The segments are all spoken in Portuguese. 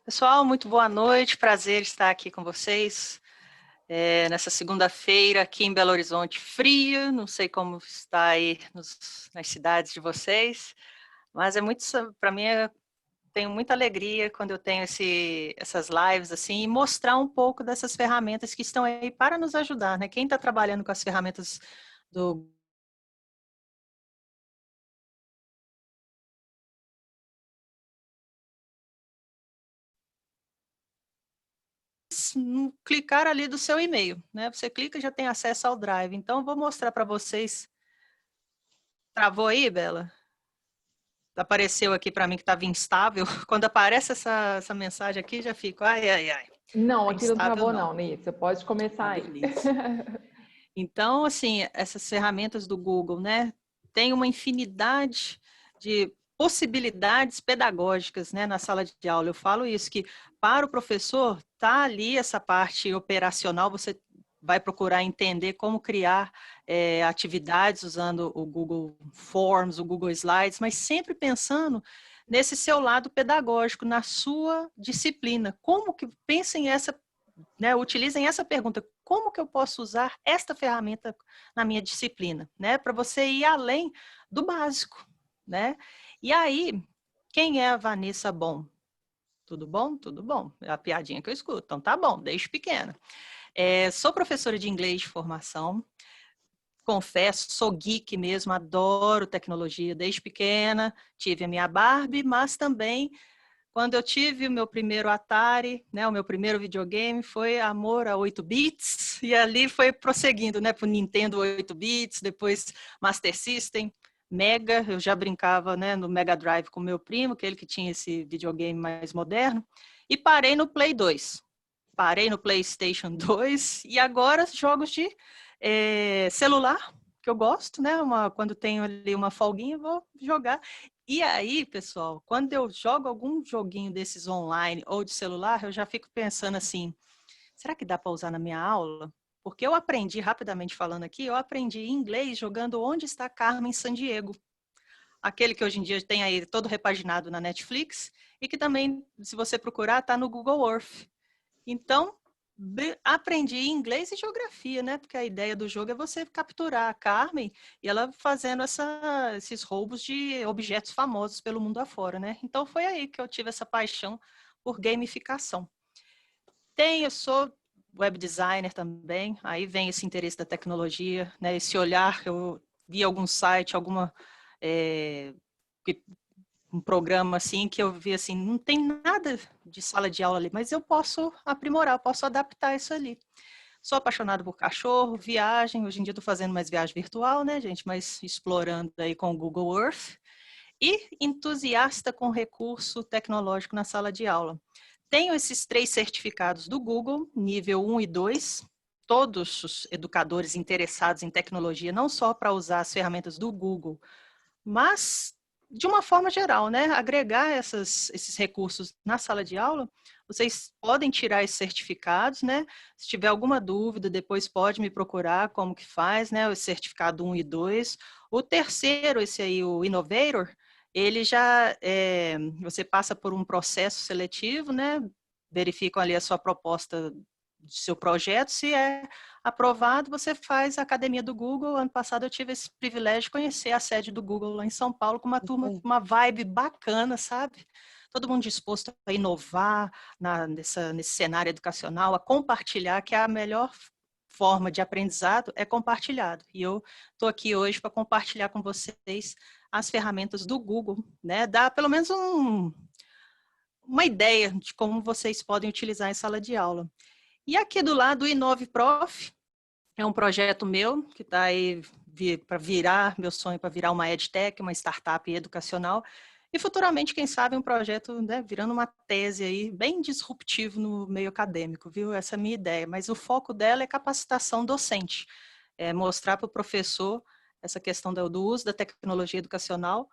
Pessoal, muito boa noite, prazer estar aqui com vocês nessa segunda-feira aqui em Belo Horizonte, fria, não sei como está aí nas cidades de vocês, mas para mim, tenho muita alegria quando eu tenho essas lives assim e mostrar um pouco dessas ferramentas que estão aí para nos ajudar, né? Quem está trabalhando com as ferramentas do clicar ali do seu e-mail, né? Você clica e já tem acesso ao Drive. Então, eu vou mostrar para vocês. Travou aí, Bela? Apareceu aqui para mim que estava instável. Quando aparece essa mensagem aqui, já fico, ai, ai, ai. Não, Tá aqui não instável, travou não. não, Nitz. Você pode começar Ah, aí. beleza. Então, assim, essas ferramentas do Google, né, tem uma infinidade de possibilidades pedagógicas, né, na sala de aula. Eu falo isso, que para o professor, tá ali essa parte operacional, você vai procurar entender como criar atividades usando o Google Forms, o Google Slides, mas sempre pensando nesse seu lado pedagógico, na sua disciplina. Como que pensem né, utilizem essa pergunta, como que eu posso usar esta ferramenta na minha disciplina, né, para você ir além do básico, né? E aí, quem é a Vanessa Bom? Tudo bom? Tudo bom. É a piadinha que eu escuto. Então tá bom, desde pequena. Sou professora de inglês de formação, confesso, sou geek mesmo, adoro tecnologia desde pequena, tive a minha Barbie, mas também quando eu tive o meu primeiro Atari, né, o meu primeiro videogame foi amor a 8 bits, e ali foi prosseguindo, né, para o Nintendo 8 bits, depois Master System, Mega, eu já brincava, né, no Mega Drive com meu primo, que ele que tinha esse videogame mais moderno, e parei no Play 2. Parei no PlayStation 2 e agora jogos de celular, que eu gosto, né? Quando tenho ali uma folguinha, vou jogar. E aí, pessoal, quando eu jogo algum joguinho desses online ou de celular, eu já fico pensando assim, será que dá para usar na minha aula? Porque eu aprendi, rapidamente falando aqui, eu aprendi inglês jogando Onde Está Carmen Sandiego. Aquele que hoje em dia tem aí todo repaginado na Netflix e que também, se você procurar, está no Google Earth. Então, aprendi inglês e geografia, né? Porque a ideia do jogo é você capturar a Carmen e ela fazendo esses roubos de objetos famosos pelo mundo afora, né? Então, foi aí que eu tive essa paixão por gamificação. Eu sou web designer também, aí vem esse interesse da tecnologia, né? Esse olhar, eu vi algum site, é, um programa assim que eu vi assim, não tem nada de sala de aula ali, mas eu posso aprimorar, eu posso adaptar isso ali. Sou apaixonado por cachorro, viagem, hoje em dia estou fazendo mais viagem virtual, né, gente, mas explorando aí com o Google Earth, e entusiasta com recurso tecnológico na sala de aula. Tenho esses 3 certificados do Google, nível 1 e 2, todos os educadores interessados em tecnologia, não só para usar as ferramentas do Google, mas, de uma forma geral, né, agregar esses recursos na sala de aula, vocês podem tirar esses certificados, né? Se tiver alguma dúvida, depois pode me procurar como que faz, né? O certificado 1 e 2. O terceiro, esse aí, o Innovator, ele você passa por um processo seletivo, né? Verificam ali a sua proposta do seu projeto, se é aprovado, você faz a academia do Google. Ano passado eu tive esse privilégio de conhecer a sede do Google lá em São Paulo, com uma turma, uma vibe bacana, sabe? Todo mundo disposto a inovar nesse cenário educacional, a compartilhar, que é a melhor forma de aprendizado é compartilhado. E eu estou aqui hoje para compartilhar com vocês as ferramentas do Google, né? Dar pelo menos uma ideia de como vocês podem utilizar em sala de aula. E aqui do lado, o Inove Prof, é um projeto meu que está aí para virar, meu sonho para virar uma EdTech, uma startup educacional, e futuramente, quem sabe, um projeto, né, virando uma tese aí, bem disruptivo no meio acadêmico, viu? Essa é a minha ideia, mas o foco dela é capacitação docente, é mostrar para o professor essa questão do uso da tecnologia educacional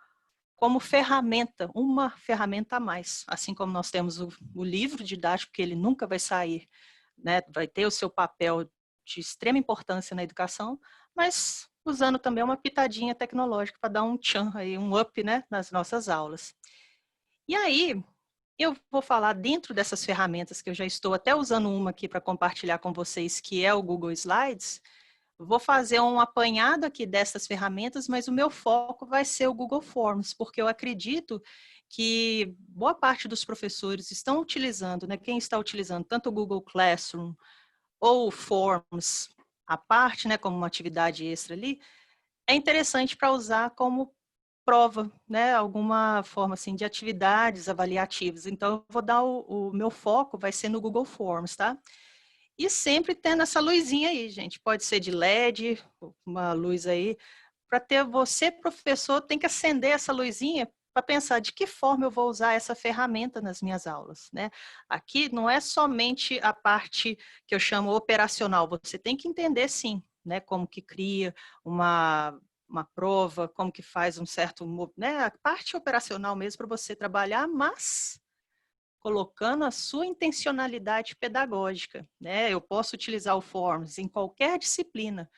como ferramenta, uma ferramenta a mais, assim como nós temos o livro didático, que ele nunca vai sair, né, vai ter o seu papel de extrema importância na educação, mas usando também uma pitadinha tecnológica para dar um tchan aí, um up, né, nas nossas aulas. E aí, Eu vou falar dentro dessas ferramentas, que eu já estou até usando uma aqui para compartilhar com vocês, que é o Google Slides. Vou fazer um apanhado aqui dessas ferramentas, mas o meu foco vai ser o Google Forms, porque eu acredito que boa parte dos professores estão utilizando, né? Quem está utilizando tanto o Google Classroom ou o Forms à parte, né, como uma atividade extra ali, é interessante para usar como prova, né, alguma forma assim de atividades avaliativas. Então, eu vou dar o meu foco vai ser no Google Forms, tá? E sempre tendo essa luzinha aí, gente. Pode ser de LED, uma luz aí. Para ter você, professor, tem que acender essa luzinha para pensar de que forma eu vou usar essa ferramenta nas minhas aulas, né? Aqui não é somente a parte que eu chamo operacional, você tem que entender sim, né, como que cria uma prova, como que faz um certo, né, a parte operacional mesmo para você trabalhar, mas colocando a sua intencionalidade pedagógica, né? Eu posso utilizar o Forms em qualquer disciplina.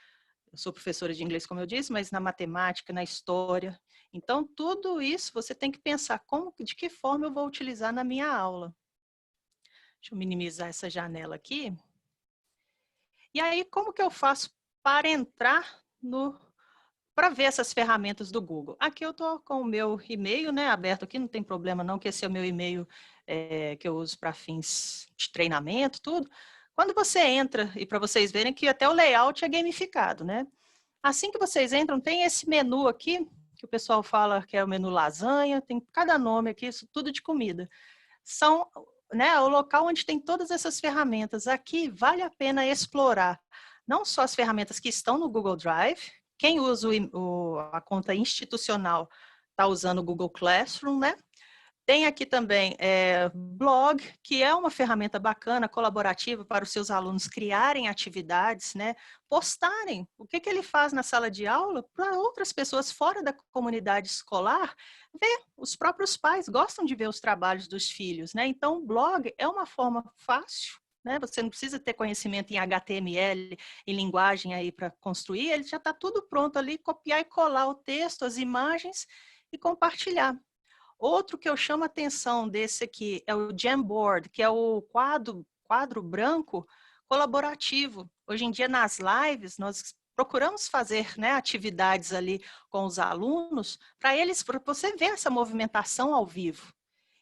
Eu sou professora de inglês, como eu disse, mas na matemática, na história. Então, tudo isso você tem que pensar de que forma eu vou utilizar na minha aula. Deixa eu minimizar essa janela aqui. E aí, como que eu faço para entrar para ver essas ferramentas do Google? Aqui eu estou com o meu e-mail, né, aberto aqui, não tem problema não, que esse é o meu e-mail que eu uso para fins de treinamento, tudo. Quando você entra, e para vocês verem que até o layout é gamificado, né? Assim que vocês entram, tem esse menu aqui, que o pessoal fala que é o menu lasanha, tem cada nome aqui, isso tudo de comida. São, né, o local onde tem todas essas ferramentas. Aqui vale a pena explorar não só as ferramentas que estão no Google Drive, quem usa a conta institucional está usando o Google Classroom, né? Tem aqui também blog, que é uma ferramenta bacana, colaborativa para os seus alunos criarem atividades, né? Postarem o que ele faz na sala de aula para outras pessoas fora da comunidade escolar ver. Os próprios pais gostam de ver os trabalhos dos filhos, né? Então, o blog é uma forma fácil, né? Você não precisa ter conhecimento em HTML, em linguagem aí para construir, ele já está tudo pronto ali, copiar e colar o texto, as imagens e compartilhar. Outro que eu chamo a atenção desse aqui é o Jamboard, que é o quadro branco colaborativo. Hoje em dia, nas lives, nós procuramos fazer, né, atividades ali com os alunos, para você ver essa movimentação ao vivo.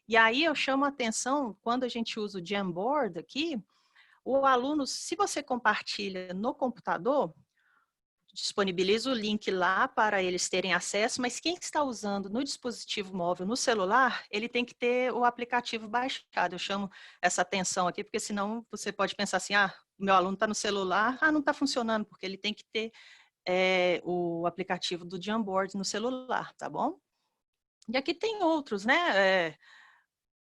E aí eu chamo a atenção, quando a gente usa o Jamboard aqui, o aluno, se você compartilha no computador, disponibiliza o link lá para eles terem acesso, mas quem está usando no dispositivo móvel, no celular, ele tem que ter o aplicativo baixado. Eu chamo essa atenção aqui, porque senão você pode pensar assim, o meu aluno está no celular, não está funcionando, porque ele tem que ter o aplicativo do Jamboard no celular, tá bom? E aqui tem outros, né?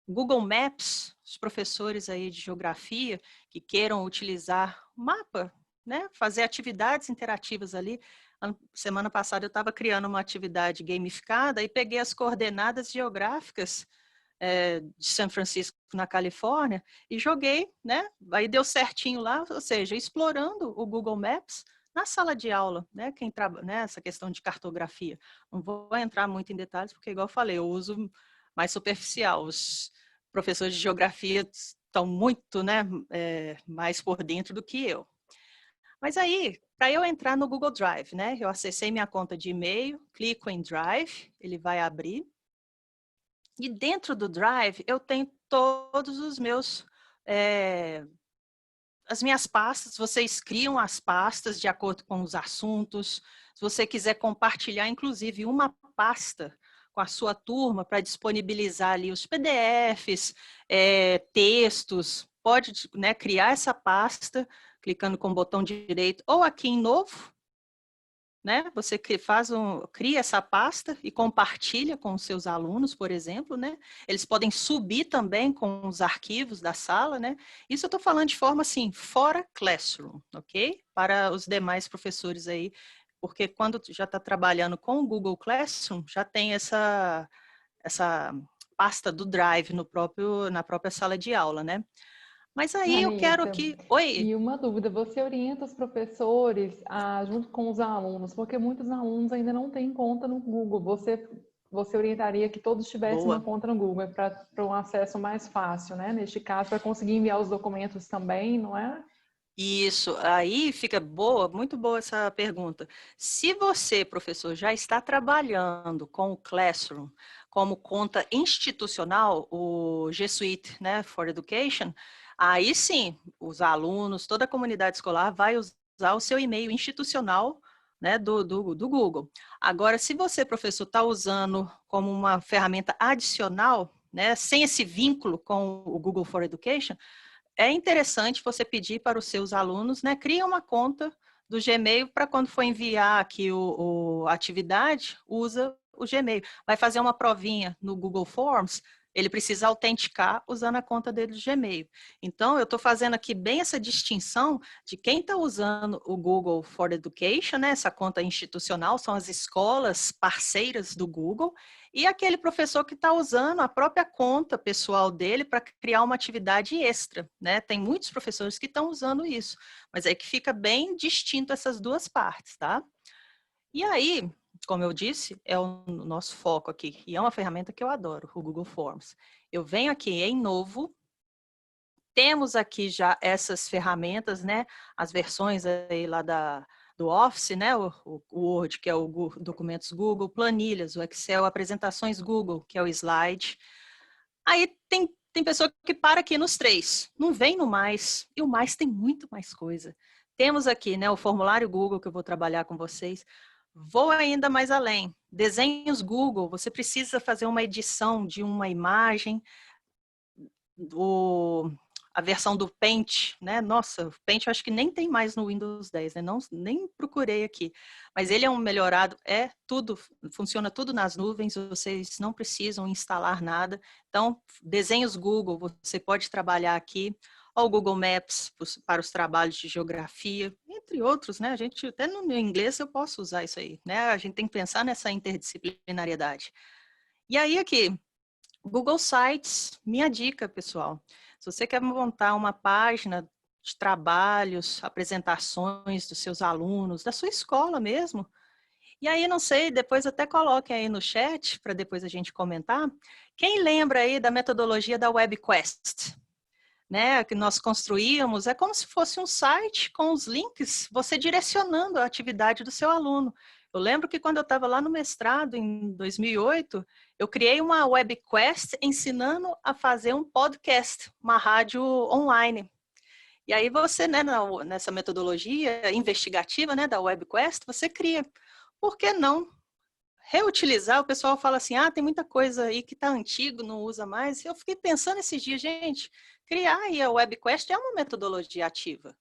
Google Maps, os professores aí de geografia que queiram utilizar o mapa, né? Fazer atividades interativas ali. Semana passada eu estava criando uma atividade gamificada e peguei as coordenadas geográficas de São Francisco, na Califórnia, e joguei, né? Aí deu certinho lá, ou seja, explorando o Google Maps na sala de aula, né? Quem trabalha, né? Essa questão de cartografia. Não vou entrar muito em detalhes, porque, igual eu falei, eu uso mais superficial. Os professores de geografia estão muito, né, mais por dentro do que eu. Mas aí, para eu entrar no Google Drive, né, eu acessei minha conta de e-mail, clico em Drive, ele vai abrir. E dentro do Drive, eu tenho todos os meus, as minhas pastas, vocês criam as pastas de acordo com os assuntos. Se você quiser compartilhar, inclusive, uma pasta com a sua turma para disponibilizar ali os PDFs, textos, pode, né, criar essa pasta, clicando com o botão direito, ou aqui em novo, né? Você cria essa pasta e compartilha com os seus alunos, por exemplo, né? Eles podem subir também com os arquivos da sala, né? Isso eu estou falando de forma assim, fora Classroom, ok? Para os demais professores aí, porque quando já está trabalhando com o Google Classroom, já tem essa pasta do Drive na própria sala de aula, né? Mas aí eu quero Vanessa, aqui... Oi! e uma dúvida, você orienta os professores junto com os alunos, porque muitos alunos ainda não têm conta no Google. Você você orientaria que todos tivessem uma Boa. conta no Google para um acesso mais fácil, né? Neste caso, para conseguir enviar os documentos também, não é? Isso, aí fica boa, muito boa essa pergunta. Se você, professor, já está trabalhando com o Classroom como conta institucional, o G Suite, né, for Education, aí sim, os alunos, toda a comunidade escolar vai usar o seu e-mail institucional, né, do Google. Agora, se você, professor, está usando como uma ferramenta adicional, né, sem esse vínculo com o Google for Education, é interessante você pedir para os seus alunos, né, cria uma conta do Gmail para quando for enviar aqui a atividade, usa o Gmail. Vai fazer uma provinha no Google Forms, ele precisa autenticar usando a conta dele do Gmail. Então, eu estou fazendo aqui bem essa distinção de quem está usando o Google for Education, né, essa conta institucional, são as escolas parceiras do Google, e aquele professor que está usando a própria conta pessoal dele para criar uma atividade extra, né? Tem muitos professores que estão usando isso, mas é que fica bem distinto essas duas partes, tá? E aí, como eu disse, é o nosso foco aqui, e é uma ferramenta que eu adoro, o Google Forms. Eu venho aqui em novo, temos aqui já essas ferramentas, né? As versões aí lá do Office, né? O Word, que é o Documentos Google, planilhas, o Excel, apresentações Google, que é o Slide. Aí tem pessoa que para aqui nos 3, não vem no mais, e o mais tem muito mais coisa. Temos aqui, né, o formulário Google, que eu vou trabalhar com vocês. Vou ainda mais além. Desenhos Google, você precisa fazer uma edição de uma imagem, a versão do Paint, né? Nossa, o Paint eu acho que nem tem mais no Windows 10, né? Não, nem procurei aqui. Mas ele é um melhorado, é tudo, funciona tudo nas nuvens, vocês não precisam instalar nada. Então, desenhos Google, você pode trabalhar aqui, ou o Google Maps para os trabalhos de geografia, entre outros, né? A gente, até no inglês eu posso usar isso aí, né? A gente tem que pensar nessa interdisciplinariedade. E aí aqui, Google Sites, minha dica, pessoal. Se você quer montar uma página de trabalhos, apresentações dos seus alunos, da sua escola mesmo, e aí, não sei, depois até coloquem aí no chat, para depois a gente comentar. Quem lembra aí da metodologia da WebQuest? Né, que nós construíamos, é como se fosse um site com os links, você direcionando a atividade do seu aluno. Eu lembro que quando eu estava lá no mestrado, em 2008, eu criei uma webquest ensinando a fazer um podcast, uma rádio online. E aí você, né, nessa metodologia investigativa, né, da webquest, você cria. Por que não reutilizar? O pessoal fala assim, tem muita coisa aí que está antigo, não usa mais. Eu fiquei pensando esses dias, gente, criar aí a WebQuest é uma metodologia ativa.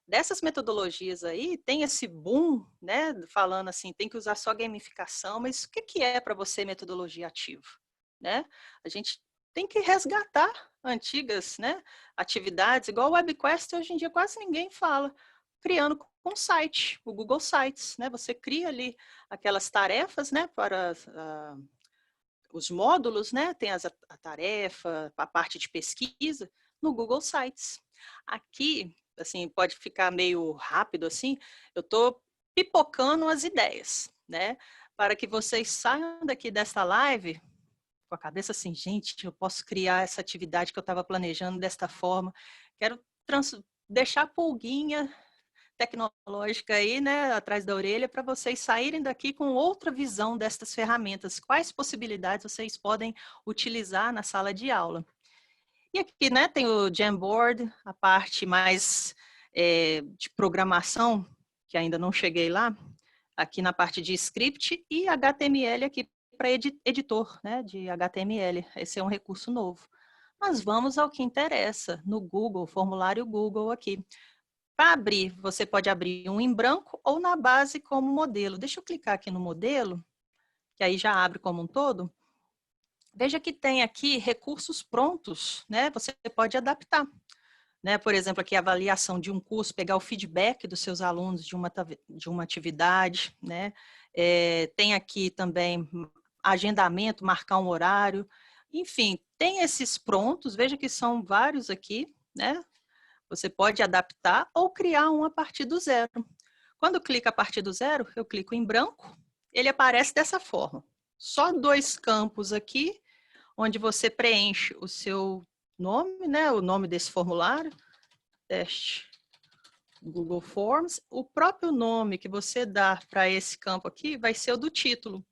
Dessas metodologias aí, tem esse boom, né, falando assim, tem que usar só gamificação, mas o que é para você metodologia ativa? Né? A gente tem que resgatar antigas, né, atividades, igual o WebQuest, hoje em dia quase ninguém fala, criando um site, o Google Sites, né? Você cria ali aquelas tarefas, né, para os módulos, né? Tem a tarefa, a parte de pesquisa no Google Sites. Aqui, assim, pode ficar meio rápido assim, eu estou pipocando as ideias, né? Para que vocês saiam daqui desta live com a cabeça assim, gente, eu posso criar essa atividade que eu estava planejando desta forma. Quero deixar a pulguinha tecnológica aí, né, atrás da orelha, para vocês saírem daqui com outra visão destas ferramentas. Quais possibilidades vocês podem utilizar na sala de aula? E aqui, né, tem o Jamboard, a parte mais de programação, que ainda não cheguei lá, aqui na parte de script, e HTML aqui para editor, né, de HTML. Esse é um recurso novo. Mas vamos ao que interessa, no Google, formulário Google aqui. Para abrir, você pode abrir um em branco ou na base como modelo. Deixa eu clicar aqui no modelo, que aí já abre como um todo. Veja que tem aqui recursos prontos, né? Você pode adaptar. Né? Por exemplo, aqui a avaliação de um curso, pegar o feedback dos seus alunos de uma atividade. Né? Tem aqui também agendamento, marcar um horário. Enfim, tem esses prontos, veja que são vários aqui, né? Você pode adaptar ou criar um a partir do zero. Quando clica a partir do zero, eu clico em branco, ele aparece dessa forma. só 2 campos aqui, onde você preenche o seu nome, né? O nome desse formulário, teste Google Forms. O próprio nome que você dá para esse campo aqui vai ser o do título.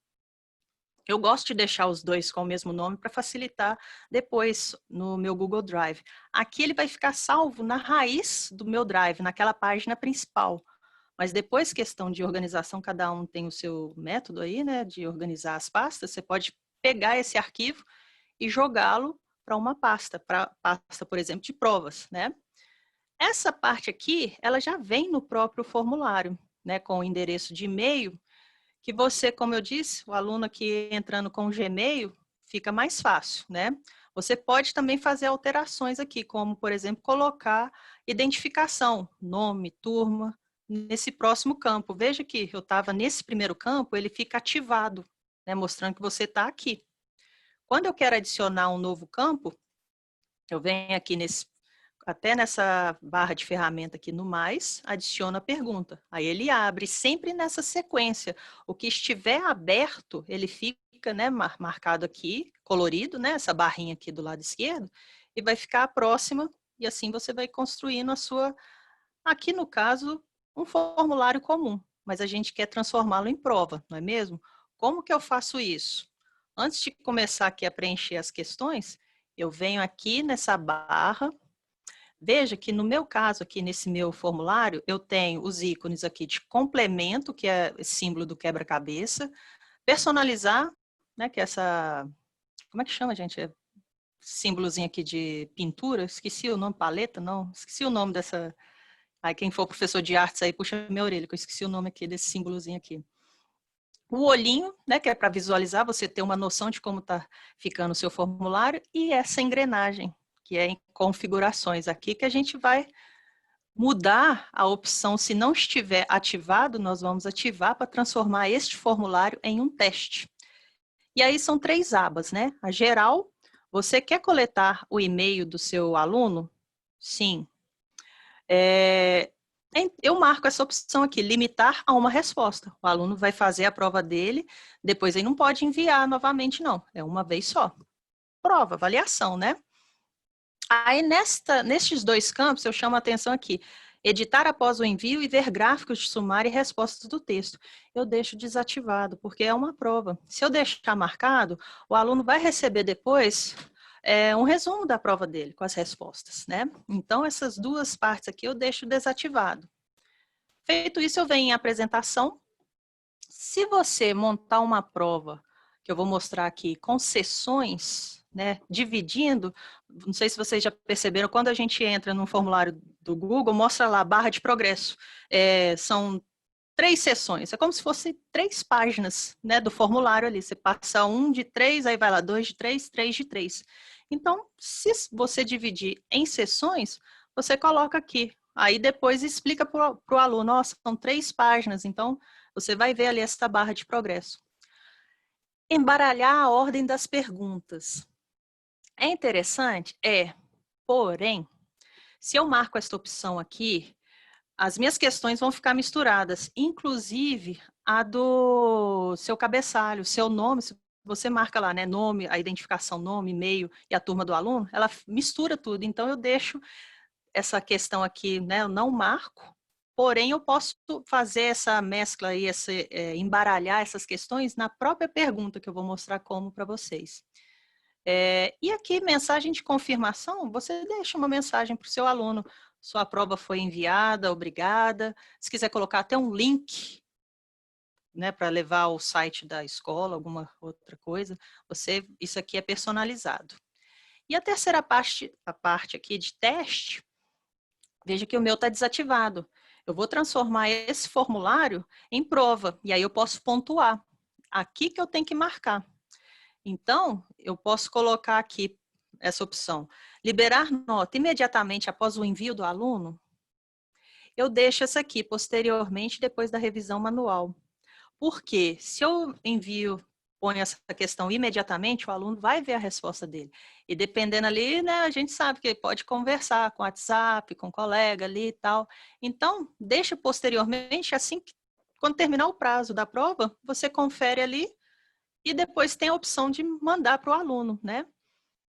Eu gosto de deixar os 2 com o mesmo nome para facilitar depois no meu Google Drive. Aqui ele vai ficar salvo na raiz do meu Drive, naquela página principal. Mas depois, questão de organização, cada um tem o seu método aí, né, de organizar as pastas. Você pode pegar esse arquivo e jogá-lo para uma pasta, por exemplo, de provas, né? Essa parte aqui, ela já vem no próprio formulário, né, com o endereço de e-mail, que você, como eu disse, o aluno aqui entrando com o Gmail, fica mais fácil, né? Você pode também fazer alterações aqui, como, por exemplo, colocar identificação, nome, turma, nesse próximo campo. Veja que eu estava nesse primeiro campo, ele fica ativado, né, mostrando que você está aqui. Quando eu quero adicionar um novo campo, eu venho aqui até nessa barra de ferramenta aqui no mais, adiciona a pergunta. Aí ele abre sempre nessa sequência. O que estiver aberto, ele fica, né, marcado aqui, colorido, né, essa barrinha aqui do lado esquerdo, e vai ficar a próxima, e assim você vai construindo a sua, aqui no caso, um formulário comum, mas a gente quer transformá-lo em prova, não é mesmo? Como que eu faço isso? Antes de começar aqui a preencher as questões, eu venho aqui nessa barra. Veja que no meu caso aqui, nesse meu formulário, eu tenho os ícones aqui de complemento, que é esse símbolo do quebra-cabeça, personalizar, né, que é essa, como é que chama, gente? É símbolozinho aqui de pintura, esqueci o nome, paleta, não, esqueci o nome dessa, aí quem for professor de artes aí, puxa minha orelha, que eu esqueci o nome aqui desse símbolozinho aqui. O olhinho, né, que é para visualizar, você ter uma noção de como está ficando o seu formulário, e essa engrenagem, que é em configurações aqui, que a gente vai mudar a opção, se não estiver ativado, nós vamos ativar para transformar este formulário em um teste. E aí são 3 abas, né? A geral, você quer coletar o e-mail do seu aluno? Sim. Eu marco essa opção aqui, limitar a uma resposta. O aluno vai fazer a prova dele, depois ele não pode enviar novamente, não. É uma vez só. Prova, avaliação, né? Aí, nestes 2 campos, eu chamo a atenção aqui. Editar após o envio e ver gráficos de sumário e respostas do texto. Eu deixo desativado, porque é uma prova. Se eu deixar marcado, o aluno vai receber depois um resumo da prova dele, com as respostas, né? Então, essas 2 partes aqui eu deixo desativado. Feito isso, eu venho em apresentação. Se você montar uma prova, que eu vou mostrar aqui, com sessões, né, dividindo, não sei se vocês já perceberam, quando a gente entra no formulário do Google, mostra lá a barra de progresso. São 3 sessões, é como se fosse 3 páginas, né, do formulário ali. Você passa 1 de 3, aí vai lá 2 de 3, 3 de 3. Então, se você dividir em sessões, você coloca aqui. Aí depois explica para o aluno, nossa, são 3 páginas, então você vai ver ali essa barra de progresso. Embaralhar a ordem das perguntas. É interessante? É. Porém, se eu marco esta opção aqui, as minhas questões vão ficar misturadas, inclusive a do seu cabeçalho, seu nome, se você marca lá, né, nome, a identificação, nome, e-mail e a turma do aluno, ela mistura tudo. Então, eu deixo essa questão aqui, né, eu não marco, porém eu posso fazer essa mescla aí, embaralhar essas questões na própria pergunta que eu vou mostrar como para vocês. E aqui, mensagem de confirmação, você deixa uma mensagem para o seu aluno, sua prova foi enviada, obrigada. Se quiser colocar até um link, né, para levar ao site da escola, alguma outra coisa, isso aqui é personalizado. E a terceira parte, a parte aqui de teste, veja que o meu está desativado. Eu vou transformar esse formulário em prova, e aí eu posso pontuar. Aqui que eu tenho que marcar. Então, eu posso colocar aqui essa opção. Liberar nota imediatamente após o envio do aluno. Eu deixo essa aqui, posteriormente, depois da revisão manual. Porque se eu ponho essa questão imediatamente, o aluno vai ver a resposta dele. E dependendo ali, né, a gente sabe que ele pode conversar com o WhatsApp, com o colega ali e tal. Então, deixa posteriormente, assim que quando terminar o prazo da prova, você confere ali e depois tem a opção de mandar para o aluno, né?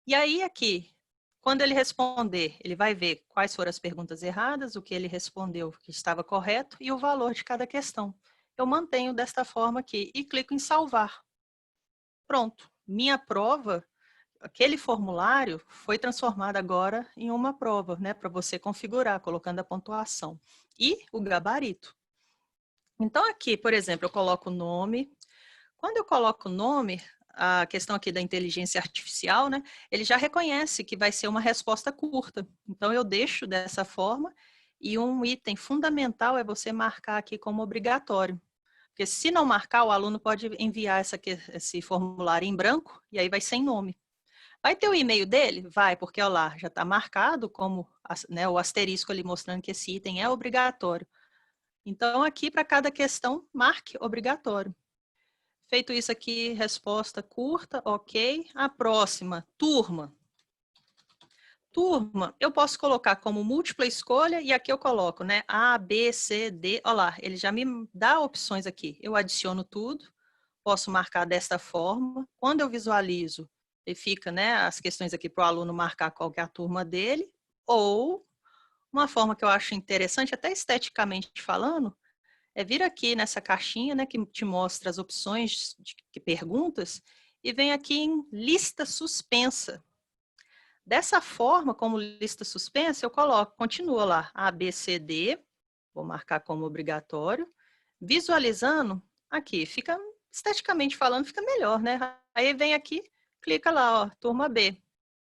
E aí aqui, quando ele responder, ele vai ver quais foram as perguntas erradas, o que ele respondeu que estava correto e o valor de cada questão. Eu mantenho desta forma aqui e clico em salvar. Pronto, minha prova, aquele formulário foi transformado agora em uma prova, né, para você configurar, colocando a pontuação e o gabarito. Então aqui, por exemplo, eu coloco o nome. Quando eu coloco o nome, a questão aqui da inteligência artificial, né, ele já reconhece que vai ser uma resposta curta. Então eu deixo dessa forma e um item fundamental é você marcar aqui como obrigatório. Porque se não marcar, o aluno pode enviar esse formulário em branco e aí vai sem nome. Vai ter o e-mail dele? Vai, porque ó lá, já está marcado como, né, o asterisco ali mostrando que esse item é obrigatório. Então aqui para cada questão, marque obrigatório. Feito isso aqui, resposta curta, ok. A próxima, turma. Turma, eu posso colocar como múltipla escolha e aqui eu coloco, né? A, B, C, D. Olha lá, ele já me dá opções aqui. Eu adiciono tudo, posso marcar desta forma. Quando eu visualizo, ele fica, né, as questões aqui para o aluno marcar qual que é a turma dele. Ou, uma forma que eu acho interessante, até esteticamente falando, é vir aqui nessa caixinha, né, que te mostra as opções de perguntas e vem aqui em lista suspensa. Dessa forma, como lista suspensa, eu coloco, continua lá, A, B, C, D, vou marcar como obrigatório, visualizando, aqui, fica, esteticamente falando, fica melhor, né? Aí vem aqui, clica lá, ó, turma B,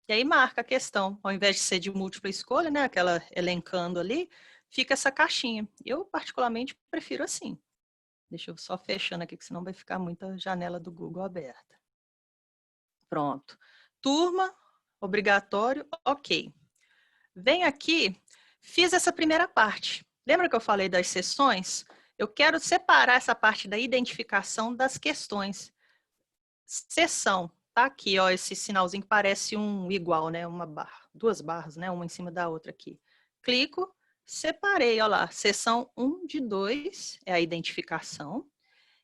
e aí marca a questão, ao invés de ser de múltipla escolha, né, aquela elencando ali, fica essa caixinha. Eu, particularmente, prefiro assim. Deixa eu só fechando aqui, que senão vai ficar muita janela do Google aberta. Pronto. Turma, obrigatório, ok. Vem aqui, fiz essa primeira parte. Lembra que eu falei das sessões? Eu quero separar essa parte da identificação das questões. Seção, tá aqui, ó, esse sinalzinho que parece um igual, né? Uma barra, duas barras, né? Uma em cima da outra aqui. Clico, separei, ó lá, seção 1 de 2 é a identificação.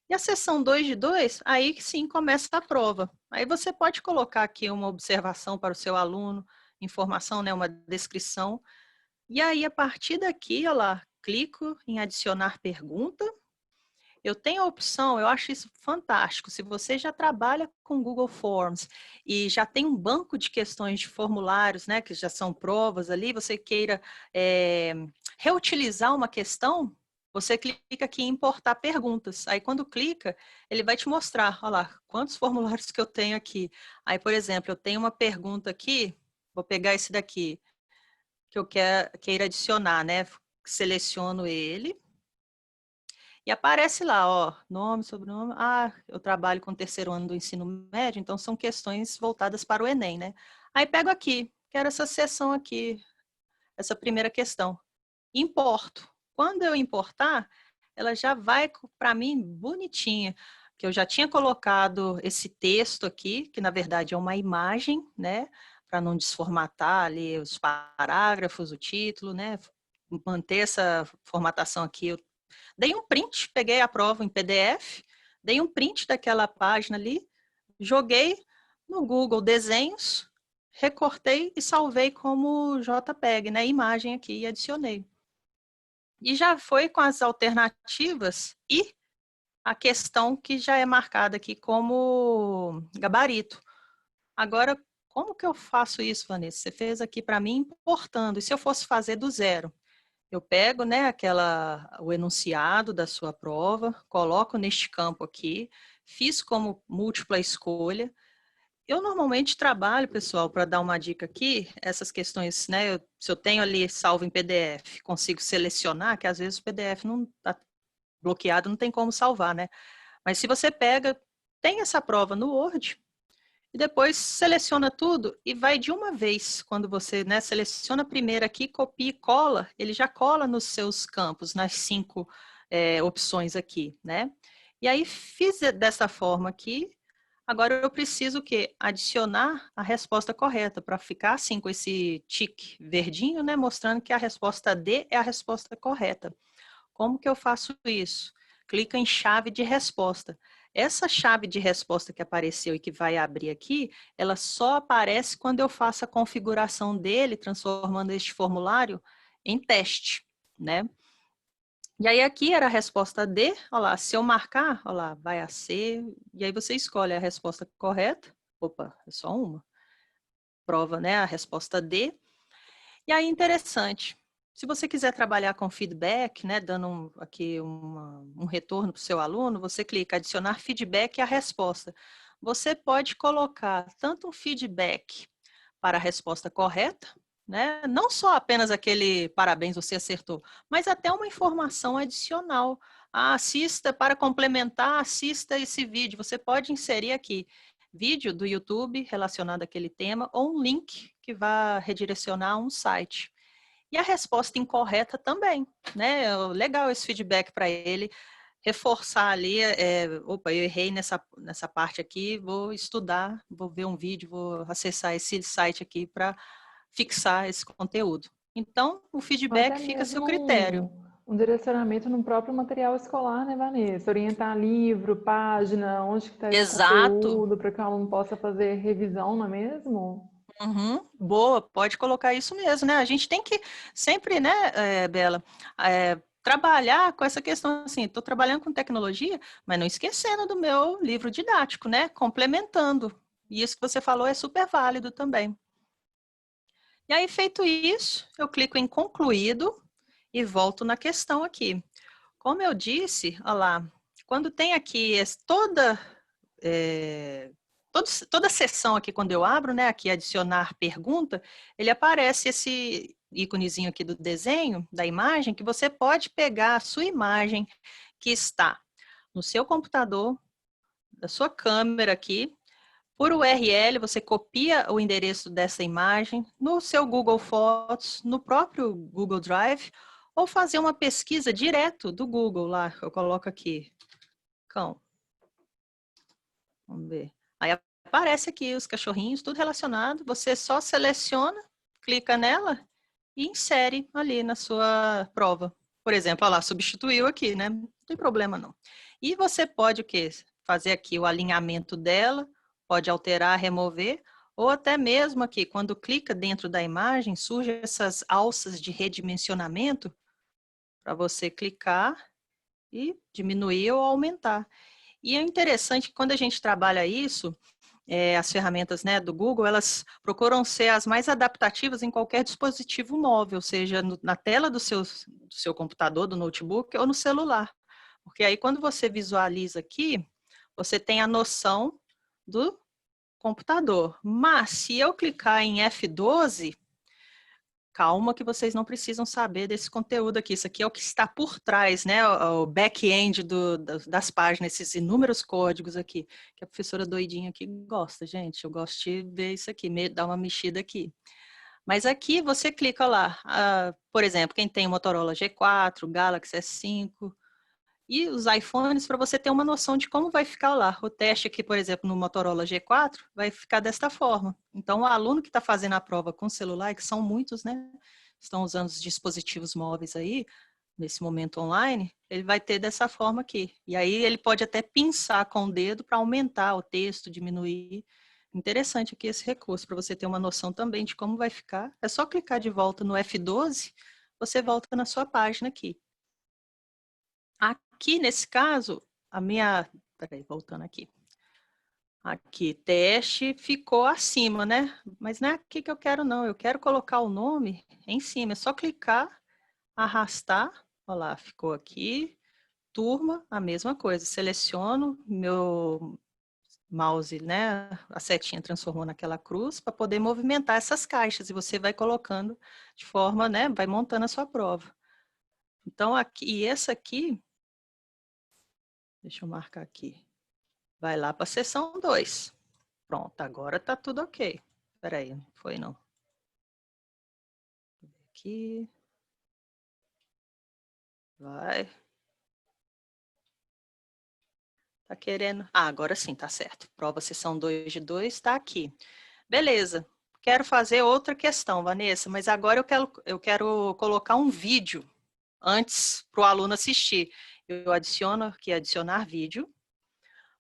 E a seção 2 de 2, aí sim começa a prova. Aí você pode colocar aqui uma observação para o seu aluno, informação, né, uma descrição. E aí, a partir daqui, ó lá, clico em adicionar pergunta. Eu tenho a opção, eu acho isso fantástico. Se você já trabalha com Google Forms e já tem um banco de questões de formulários, né, que já são provas ali, você queira reutilizar uma questão, você clica aqui em importar perguntas. Aí, quando clica, ele vai te mostrar, olha lá, quantos formulários que eu tenho aqui. Aí, por exemplo, eu tenho uma pergunta aqui, vou pegar esse daqui, que eu queira adicionar, né? Seleciono ele. E aparece lá, ó, nome, sobrenome. Ah, eu trabalho com o terceiro ano do ensino médio, então são questões voltadas para o Enem, né? Aí pego aqui, quero essa seção aqui, essa primeira questão. Importo. Quando eu importar, ela já vai para mim bonitinha, que eu já tinha colocado esse texto aqui, que na verdade é uma imagem, né? Para não desformatar ali os parágrafos, o título, né? Manter essa formatação aqui. Eu dei um print, peguei a prova em PDF, dei um print daquela página ali, joguei no Google Desenhos, recortei e salvei como JPEG, né? Imagem aqui e adicionei. E já foi com as alternativas e a questão que já é marcada aqui como gabarito. Agora, como que eu faço isso, Vanessa? Você fez aqui para mim importando. E se eu fosse fazer do zero? Eu pego, né, o enunciado da sua prova, coloco neste campo aqui, fiz como múltipla escolha. Eu normalmente trabalho, pessoal, para dar uma dica aqui, essas questões, né, se eu tenho ali salvo em PDF, consigo selecionar, que às vezes o PDF não está bloqueado, não tem como salvar, né? Mas se você pega, tem essa prova no Word, e depois seleciona tudo e vai de uma vez. Quando você, né, seleciona primeiro aqui, copia e cola, ele já cola nos seus campos, nas 5 opções aqui, né? E aí fiz dessa forma aqui. Agora eu preciso o quê? Adicionar a resposta correta, para ficar assim com esse tique verdinho, né? Mostrando que a resposta D é a resposta correta. Como que eu faço isso? Clica em chave de resposta. Essa chave de resposta que apareceu e que vai abrir aqui, ela só aparece quando eu faço a configuração dele, transformando este formulário em teste, né? E aí aqui era a resposta D, olha lá, se eu marcar, olha lá, vai a C, e aí você escolhe a resposta correta, opa, é só uma, prova, né, a resposta D. E aí interessante, se você quiser trabalhar com feedback, né, dando aqui um retorno para o seu aluno, você clica adicionar feedback e a resposta. Você pode colocar tanto um feedback para a resposta correta, né? Não só apenas aquele parabéns, você acertou, mas até uma informação adicional. Ah, assista, para complementar, assista esse vídeo. Você pode inserir aqui vídeo do YouTube relacionado àquele tema ou um link que vá redirecionar a um site. E a resposta incorreta também, né? Legal esse feedback para ele, reforçar ali, opa, eu errei nessa parte aqui, vou estudar, vou ver um vídeo, vou acessar esse site aqui para fixar esse conteúdo. Então, o Ou até feedback fica a seu mesmo critério. um direcionamento no próprio material escolar, né, Vanessa? Orientar livro, página, onde que está esse Exato. conteúdo, para que o aluno possa fazer revisão, não é mesmo? Uhum, boa, pode colocar isso mesmo, né? A gente tem que sempre, né, Bela, trabalhar com essa questão assim, estou trabalhando com tecnologia, mas não esquecendo do meu livro didático, né? Complementando. E isso que você falou é super válido também. E aí, feito isso, eu clico em concluído e volto na questão aqui. Como eu disse, olha lá, quando tem aqui toda sessão aqui, quando eu abro, né, aqui adicionar pergunta, ele aparece esse íconezinho aqui do desenho, da imagem, que você pode pegar a sua imagem que está no seu computador, da sua câmera aqui, por URL, você copia o endereço dessa imagem no seu Google Fotos, no próprio Google Drive, ou fazer uma pesquisa direto do Google lá, eu coloco aqui, cão. Vamos ver. Aí aparece aqui os cachorrinhos, tudo relacionado, você só seleciona, clica nela e insere ali na sua prova. Por exemplo, olha lá, substituiu aqui, né? Não tem problema não. E você pode o quê? Fazer aqui o alinhamento dela, pode alterar, remover, ou até mesmo aqui, quando clica dentro da imagem, surgem essas alças de redimensionamento para você clicar e diminuir ou aumentar. E é interessante que quando a gente trabalha isso, as ferramentas, né, do Google, elas procuram ser as mais adaptativas em qualquer dispositivo móvel, seja na tela do seu computador, do notebook ou no celular. Porque aí quando você visualiza aqui, você tem a noção do computador. Mas se eu clicar em F12, calma que vocês não precisam saber desse conteúdo aqui. Isso aqui é o que está por trás, né? O back-end das páginas, esses inúmeros códigos aqui, que a professora doidinha aqui gosta, gente. Eu gosto de ver isso aqui, dar uma mexida aqui. Mas aqui você clica lá, por exemplo, quem tem Motorola G4, Galaxy S5 e os iPhones, para você ter uma noção de como vai ficar lá. O teste aqui, por exemplo, no Motorola G4, vai ficar desta forma. Então, o aluno que está fazendo a prova com celular, que são muitos, né? Estão usando os dispositivos móveis aí, nesse momento online, ele vai ter dessa forma aqui. E aí ele pode até pinçar com o dedo para aumentar o texto, diminuir. Interessante aqui esse recurso, para você ter uma noção também de como vai ficar. É só clicar de volta no F12, você volta na sua página aqui. Aqui, nesse caso, peraí, voltando aqui. Aqui, teste ficou acima, né? Mas não é aqui que eu quero, não. Eu quero colocar o nome em cima. É só clicar, arrastar. Olha lá, ficou aqui. Turma, a mesma coisa. Seleciono meu mouse, né? A setinha transformou naquela cruz para poder movimentar essas caixas. E você vai colocando de forma, né? Vai montando a sua prova. Então, aqui, e essa aqui, deixa eu marcar aqui. Vai lá para a seção 2. Pronto, agora está tudo ok. Espera aí, não foi não. Aqui. Vai. Tá querendo... agora sim, tá certo. Prova seção 2 de 2 está aqui. Beleza. Quero fazer outra questão, Vanessa, mas agora eu quero colocar um vídeo antes para o aluno assistir. Eu adiciono aqui, adicionar vídeo.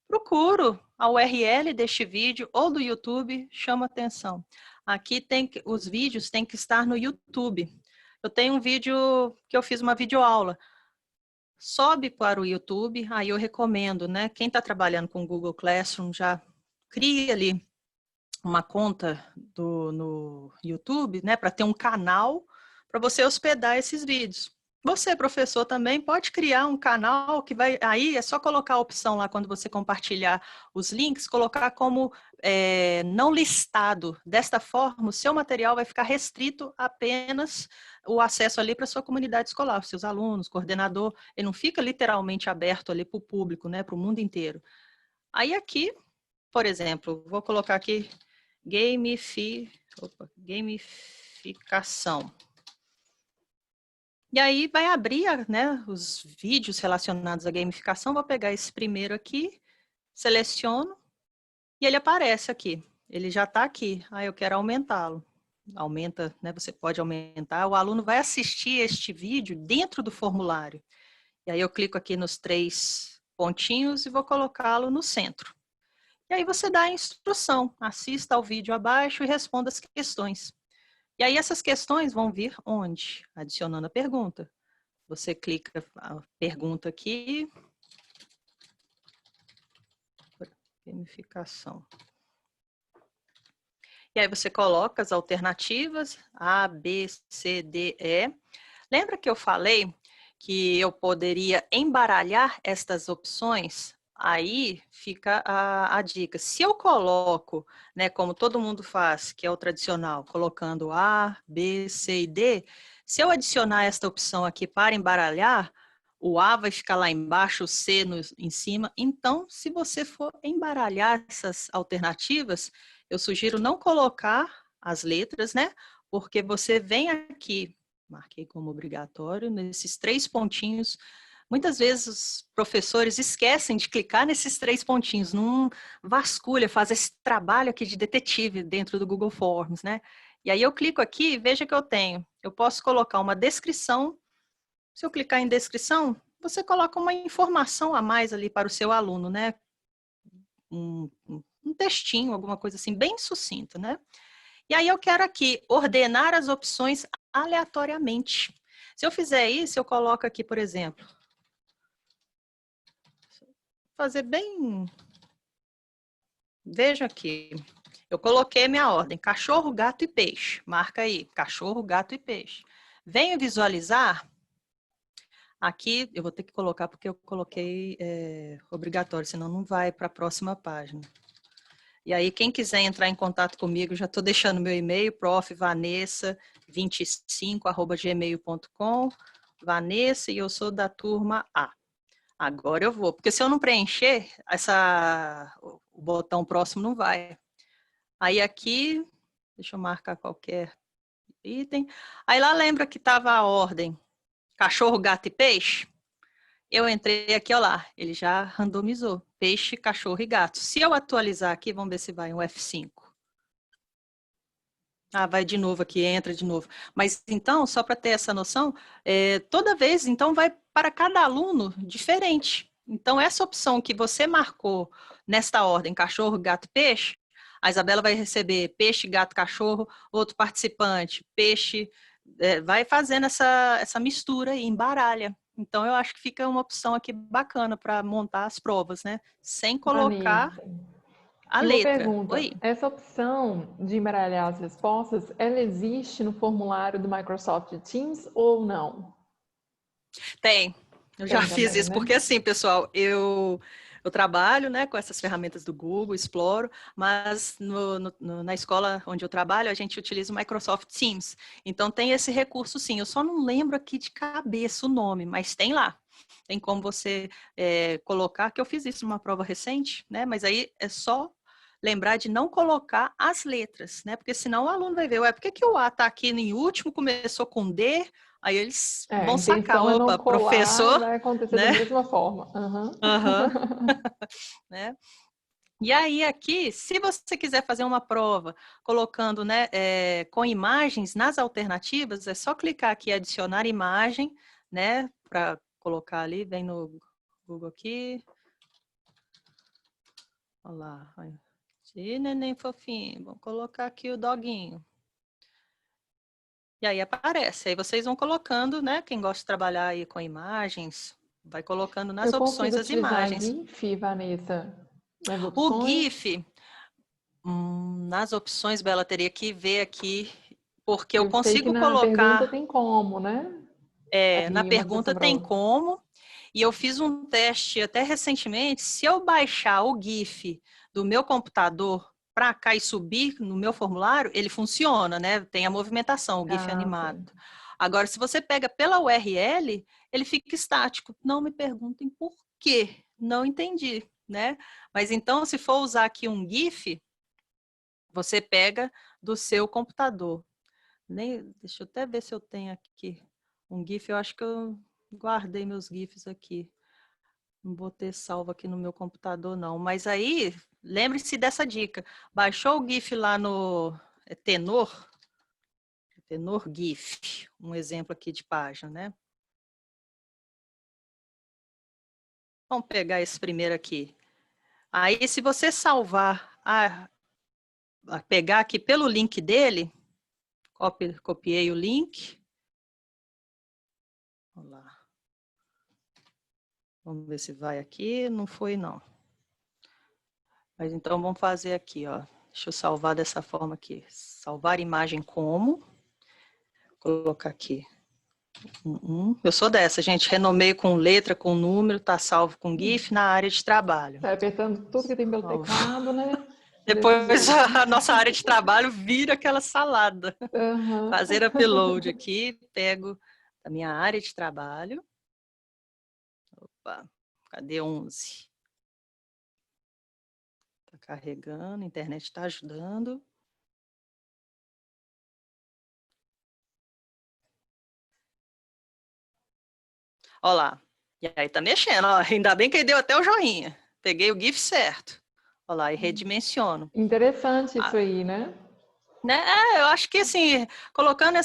procuro a URL deste vídeo ou do YouTube, chama atenção. Aqui os vídeos têm que estar no YouTube. Eu tenho um vídeo que eu fiz uma videoaula. Sobe para o YouTube, aí eu recomendo, né? Quem está trabalhando com o Google Classroom já cria ali uma conta no YouTube, né? Para ter um canal para você hospedar esses vídeos. Você, professor, também pode criar um canal que vai... Aí é só colocar a opção lá, quando você compartilhar os links, colocar como não listado. Desta forma, o seu material vai ficar restrito apenas o acesso ali para a sua comunidade escolar, os seus alunos, coordenador. Ele não fica literalmente aberto ali para o público, né, para o mundo inteiro. Aí aqui, por exemplo, vou colocar aqui gamificação. E aí vai abrir, né, os vídeos relacionados à gamificação. Vou pegar esse primeiro aqui, seleciono e ele aparece aqui. Ele já está aqui. Aí eu quero aumentá-lo. Aumenta, né? Você pode aumentar. O aluno vai assistir este vídeo dentro do formulário. E aí eu clico aqui nos 3 pontinhos e vou colocá-lo no centro. E aí você dá a instrução. Assista ao vídeo abaixo e responda as questões. E aí essas questões vão vir onde? Adicionando a pergunta. Você clica a pergunta aqui. Gamificação. E aí você coloca as alternativas A, B, C, D, E. Lembra que eu falei que eu poderia embaralhar estas opções? Aí fica a dica. Se eu coloco, né, como todo mundo faz, que é o tradicional, colocando A, B, C e D, se eu adicionar esta opção aqui para embaralhar, o A vai ficar lá embaixo, o C em cima. Então, se você for embaralhar essas alternativas, eu sugiro não colocar as letras, né? Porque você vem aqui, marquei como obrigatório, nesses 3 pontinhos. Muitas vezes os professores esquecem de clicar nesses 3 pontinhos, não vasculha, faz esse trabalho aqui de detetive dentro do Google Forms, né? E aí eu clico aqui e veja que eu posso colocar uma descrição. Se eu clicar em descrição, você coloca uma informação a mais ali para o seu aluno, né? Um textinho, alguma coisa assim, bem sucinta, né? E aí eu quero aqui ordenar as opções aleatoriamente. Se eu fizer isso, eu coloco aqui, por exemplo, fazer bem... Veja aqui, eu coloquei minha ordem, cachorro, gato e peixe. Marca aí, cachorro, gato e peixe. Venho visualizar... Aqui eu vou ter que colocar porque eu coloquei obrigatório, senão não vai para a próxima página. E aí, quem quiser entrar em contato comigo, já estou deixando meu e-mail, profvanessa25@gmail.com, Vanessa, e eu sou da turma A. Agora eu vou, porque se eu não preencher, o botão próximo não vai. Aí aqui, deixa eu marcar qualquer item. Aí lá lembra que estava a ordem cachorro, gato e peixe? Eu entrei aqui, olha lá, ele já randomizou. Peixe, cachorro e gato. Se eu atualizar aqui, vamos ver se vai um F5. Ah, vai de novo aqui, entra de novo. Mas então, só para ter essa noção, toda vez, então, vai para cada aluno diferente. Então, essa opção que você marcou nesta ordem, cachorro, gato, peixe, a Isabela vai receber peixe, gato, cachorro, outro participante, peixe, vai fazendo essa mistura aí, embaralha. Então, eu acho que fica uma opção aqui bacana para montar as provas, né? Sem colocar a E uma letra. pergunta, Oi? essa opção de embaralhar as respostas, ela existe no formulário do Microsoft Teams ou não? Tem. Eu já Tem fiz também, isso, né? porque assim, pessoal, eu trabalho, né, com essas ferramentas do Google, exploro, mas na escola onde eu trabalho, a gente utiliza o Microsoft Teams. Então, tem esse recurso, sim. Eu só não lembro aqui de cabeça o nome, mas tem lá. Tem como você colocar, que eu fiz isso numa prova recente, né, mas aí é só lembrar de não colocar as letras, né, porque senão o aluno vai ver, ué, por que o A está aqui em último, começou com D, aí eles A vão sacar, intenção é não opa, colar e professor, vai acontecer da né? mesma forma. Uhum. Aham. Né? E aí aqui, se você quiser fazer uma prova colocando, né, com imagens nas alternativas, é só clicar aqui, adicionar imagem, né, para colocar ali, vem no Google aqui, Olha lá. De neném fofinho. Vamos colocar aqui o doguinho. E aí aparece. Aí vocês vão colocando, né? Quem gosta de trabalhar aí com imagens, vai colocando nas Eu consigo opções as utilizar imagens. GIF, Vanessa, nas O opções? GIF, nas opções, Bela, teria que ver aqui, porque eu Eu sei que consigo na pergunta colocar, tem como, né? na Ali, uma pergunta sessão tem para... como, e eu fiz um teste até recentemente, se eu baixar o GIF do meu computador para cá e subir no meu formulário, ele funciona, né? Tem a movimentação, o GIF Ah, animado. sim. Agora, se você pega pela URL, ele fica estático. Não me perguntem por quê, não entendi, né? Mas então, se for usar aqui um GIF, você pega do seu computador. Deixa eu até ver se eu tenho aqui um GIF. Eu acho que eu guardei meus GIFs aqui. Não vou ter salvo aqui no meu computador, não. Mas aí, lembre-se dessa dica. Baixou o GIF lá no Tenor GIF. Um exemplo aqui de página, né? Vamos pegar esse primeiro aqui. Aí, se você salvar, pegar aqui pelo link dele, copiei o link. Vamos lá. Vamos ver se vai aqui. Não foi, não. Mas então vamos fazer aqui, ó. Deixa eu salvar dessa forma aqui. Salvar imagem como. Vou colocar aqui. Eu sou dessa, gente. Renomeio com letra, com número, tá salvo com GIF na área de trabalho. Sai apertando tudo que tem pelo teclado, né? Desse Depois jeito. a nossa área de trabalho vira aquela salada. Aham. Fazer upload aqui, pego a minha área de trabalho. Opa, cadê 11? Tá carregando, a internet está ajudando. Olha lá. E aí tá mexendo, ó. Ainda bem que ele deu até o joinha. Peguei o GIF certo. Olha lá, e redimensiono. Interessante isso Ah, aí, né? né? Eu acho que assim, colocando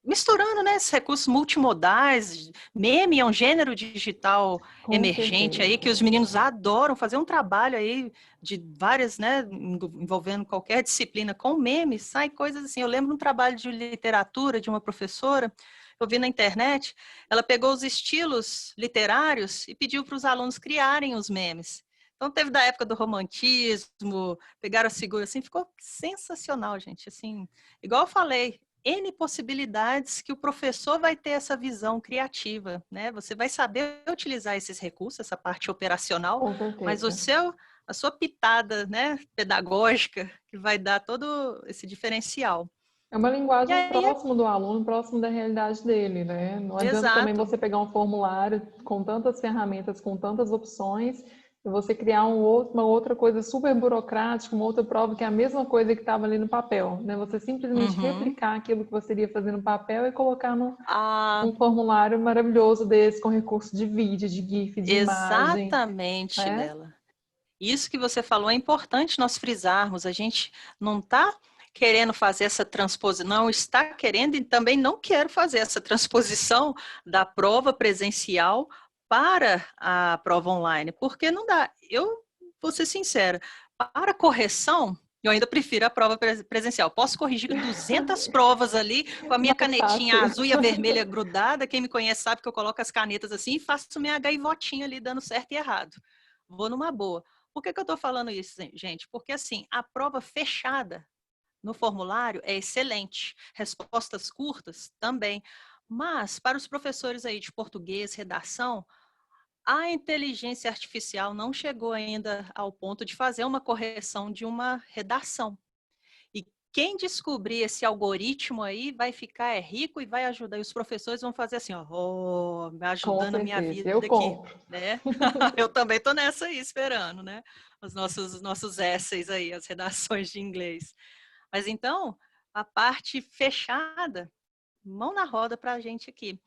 misturando, né, esses recursos multimodais, meme é um gênero digital Com emergente aí que certeza. os meninos adoram fazer um trabalho aí de várias, né, envolvendo qualquer disciplina com memes, sai coisas assim. Eu lembro de um trabalho de literatura de uma professora, eu vi na internet, ela pegou os estilos literários e pediu para os alunos criarem os memes. Então teve da época do romantismo, pegaram a figura assim, ficou sensacional, gente, assim, igual eu falei, N possibilidades que o professor vai ter essa visão criativa, né? Você vai saber utilizar esses recursos, essa parte operacional, Com mas certeza. a sua pitada, né, pedagógica, que vai dar todo esse diferencial. É uma E linguagem aí, próximo do aluno, próximo da realidade dele, né? Não adianta também exato. você pegar um formulário com tantas ferramentas, com tantas opções, e você criar uma outra coisa super burocrática, uma outra prova que é a mesma coisa que estava ali no papel, né? Você simplesmente Uhum. replicar aquilo que você iria fazer no papel e colocar Ah, num formulário maravilhoso desse, com recurso de vídeo, de GIF, de imagem, exatamente, né? Bela. Isso que você falou é importante nós frisarmos. A gente não está querendo fazer essa transposição, não está querendo e também não quero fazer essa transposição da prova presencial para a prova online, porque não dá. Eu vou ser sincera, para correção, eu ainda prefiro a prova presencial. Posso corrigir 200 provas ali com a minha Mais canetinha fácil. azul e a vermelha grudada. Quem me conhece sabe que eu coloco as canetas assim e faço minha gaivotinha ali dando certo e errado. Vou numa boa. Por que eu estou falando isso, gente? Porque, assim, a prova fechada no formulário é excelente. Respostas curtas também. Mas, para os professores aí de português, redação, a inteligência artificial não chegou ainda ao ponto de fazer uma correção de uma redação. E quem descobrir esse algoritmo aí vai ficar rico e vai ajudar. E os professores vão fazer assim, ó, me Com ajudando a minha certeza, vida eu aqui, compro. né? Eu também tô nessa aí, esperando, né? Os nossos essays aí, as redações de inglês. Mas então, a parte fechada, mão na roda para a gente aqui.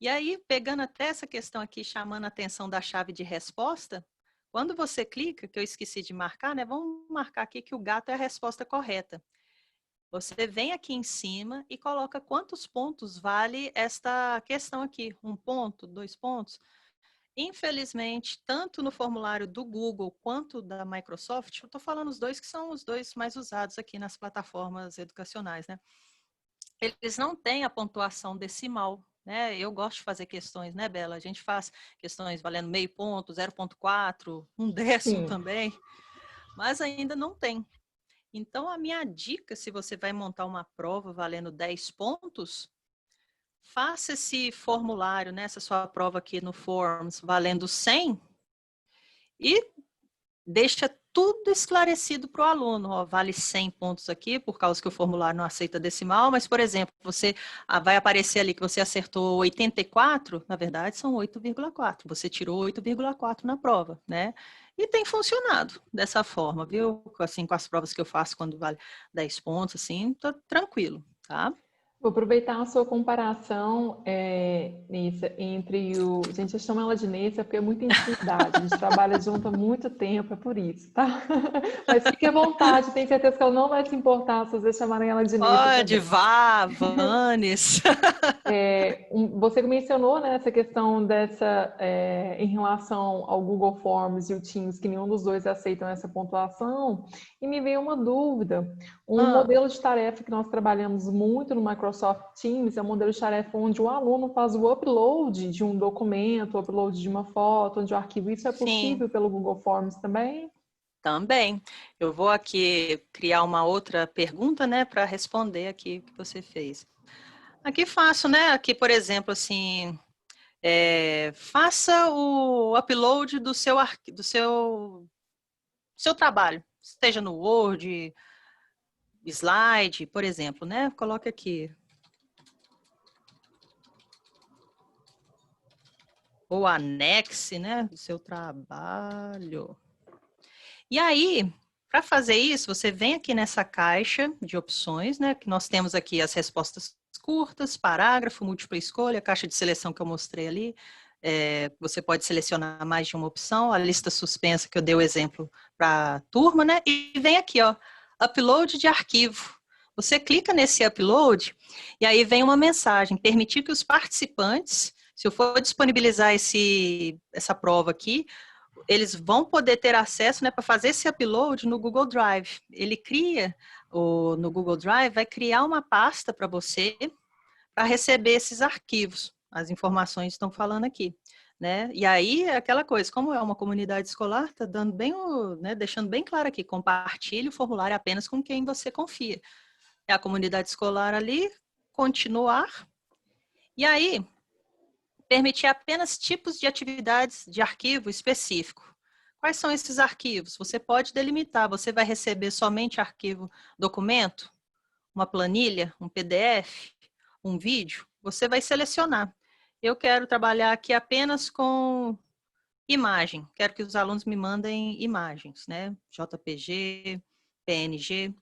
E aí, pegando até essa questão aqui, chamando a atenção da chave de resposta, quando você clica, que eu esqueci de marcar, né? Vamos marcar aqui que o gato é a resposta correta. Você vem aqui em cima e coloca quantos pontos vale esta questão aqui. 1 ponto, 2 pontos. Infelizmente, tanto no formulário do Google quanto da Microsoft, eu estou falando os dois que são os dois mais usados aqui nas plataformas educacionais, né? Eles não têm a pontuação decimal, né? Eu gosto de fazer questões, né, Bela? A gente faz questões valendo meio ponto, 0,4, um décimo Sim. também, mas ainda não tem. Então, a minha dica, se você vai montar uma prova valendo 10 pontos, faça esse formulário, né, essa sua prova aqui no Forms, valendo 100 e deixa tudo esclarecido para o aluno. Ó, vale 100 pontos aqui, por causa que o formulário não aceita decimal, mas, por exemplo, você vai aparecer ali que você acertou 84, na verdade são 8,4. Você tirou 8,4 na prova, né? E tem funcionado dessa forma, viu? Assim, com as provas que eu faço quando vale 10 pontos, assim, tá tranquilo, tá? Vou aproveitar a sua comparação, Nissa, entre o... Gente, eu chamo ela de Nissa porque é muita intimidade. A gente trabalha junto há muito tempo, é por isso, tá? Mas fique à vontade, tenho certeza que ela não vai se importar se vocês chamarem ela de Nissa Pode, também. vá, Vanes. Você mencionou, né, essa questão em relação ao Google Forms e o Teams, que nenhum dos dois aceitam essa pontuação, e me veio uma dúvida. Um Ah, modelo de tarefa que nós trabalhamos muito no Microsoft Teams é um modelo de tarefa onde o aluno faz o upload de um documento, o upload de uma foto, de um arquivo. Isso é sim. possível pelo Google Forms também? Também. Eu vou aqui criar uma outra pergunta, né, para responder aqui o que você fez. Aqui faço, né, aqui, por exemplo, assim, faça o upload do seu trabalho, esteja no Word, Slide, por exemplo, né, coloque aqui. Ou anexe, né, do seu trabalho. E aí, para fazer isso, você vem aqui nessa caixa de opções, né? Que nós temos aqui as respostas curtas, parágrafo, múltipla escolha, caixa de seleção que eu mostrei ali. Você pode selecionar mais de uma opção, a lista suspensa que eu dei o exemplo para a turma, né? E vem aqui, ó, upload de arquivo. Você clica nesse upload e aí vem uma mensagem, permitir que os participantes, se eu for disponibilizar essa prova aqui, eles vão poder ter acesso, né, para fazer esse upload no Google Drive. Ele cria, no Google Drive, vai criar uma pasta para você para receber esses arquivos. As informações estão falando aqui. Né? E aí é aquela coisa, como é uma comunidade escolar, está dando bem né, deixando bem claro aqui, compartilhe o formulário apenas com quem você confia. É a comunidade escolar ali, continuar. E aí, permitir apenas tipos de atividades de arquivo específico. Quais são esses arquivos? Você pode delimitar, você vai receber somente arquivo documento, uma planilha, um PDF, um vídeo, você vai selecionar. Eu quero trabalhar aqui apenas com imagem, quero que os alunos me mandem imagens, né? JPG, PNG.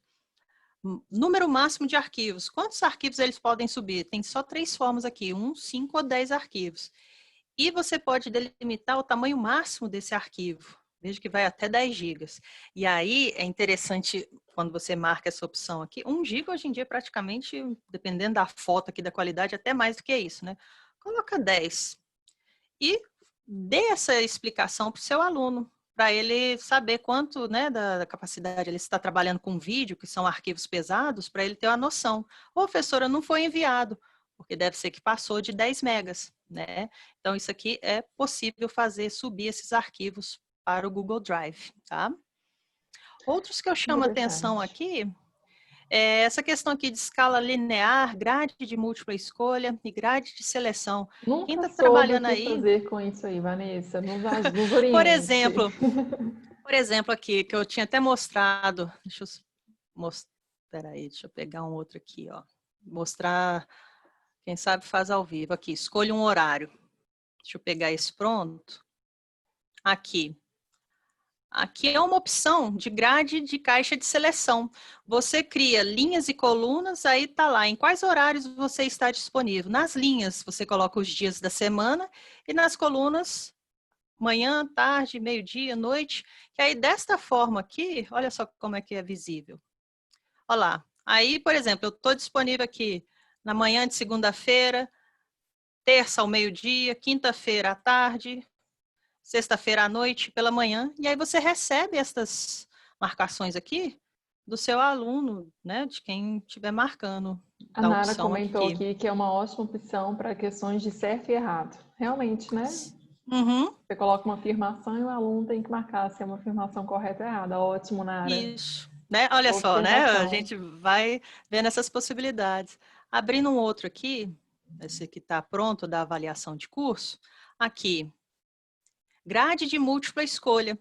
Número máximo de arquivos. Quantos arquivos eles podem subir? Tem só 3 formas aqui, 1, 5 ou 10 arquivos. E você pode delimitar o tamanho máximo desse arquivo. Veja que vai até 10 gigas. E aí é interessante, quando você marca essa opção aqui, 1 giga hoje em dia praticamente, dependendo da foto aqui, da qualidade, até mais do que isso, né? Coloca 10. E dê essa explicação para o seu aluno, para ele saber quanto, né, da capacidade ele está trabalhando com vídeo, que são arquivos pesados, para ele ter uma noção. Ô, professora, não foi enviado, porque deve ser que passou de 10 megas, né? Então, isso aqui é possível fazer subir esses arquivos para o Google Drive, tá? Outros que eu chamo atenção Interessante. aqui essa questão aqui de escala linear, grade de múltipla escolha e grade de seleção. Quem Nunca está soube o trabalhando que aí, fazer com isso aí, Vanessa. Nos por oriente. exemplo, aqui, que eu tinha até mostrado, deixa eu mostrar, peraí, deixa eu pegar um outro aqui, ó. Mostrar, quem sabe faz ao vivo. Aqui, escolha um horário. Deixa eu pegar esse pronto. Aqui. Aqui é uma opção de grade de caixa de seleção. Você cria linhas e colunas, aí tá lá em quais horários você está disponível. Nas linhas, você coloca os dias da semana e nas colunas, manhã, tarde, meio-dia, noite. E aí, desta forma aqui, olha só como é que é visível. Olha lá. Aí, por exemplo, eu estou disponível aqui na manhã de segunda-feira, terça ao meio-dia, quinta-feira à tarde, sexta-feira à noite, pela manhã, e aí você recebe essas marcações aqui do seu aluno, né, de quem estiver marcando, A da Nara opção comentou aqui. aqui que é uma ótima opção para questões de certo e errado. Realmente, né? Uhum, Você coloca uma afirmação e o aluno tem que marcar se é uma afirmação correta ou errada. Ótimo, Nara. isso. Né? Olha Boa só, né? A observação. gente vai vendo essas possibilidades. Abrindo um outro aqui, esse que está pronto da avaliação de curso, aqui, grade de múltipla escolha.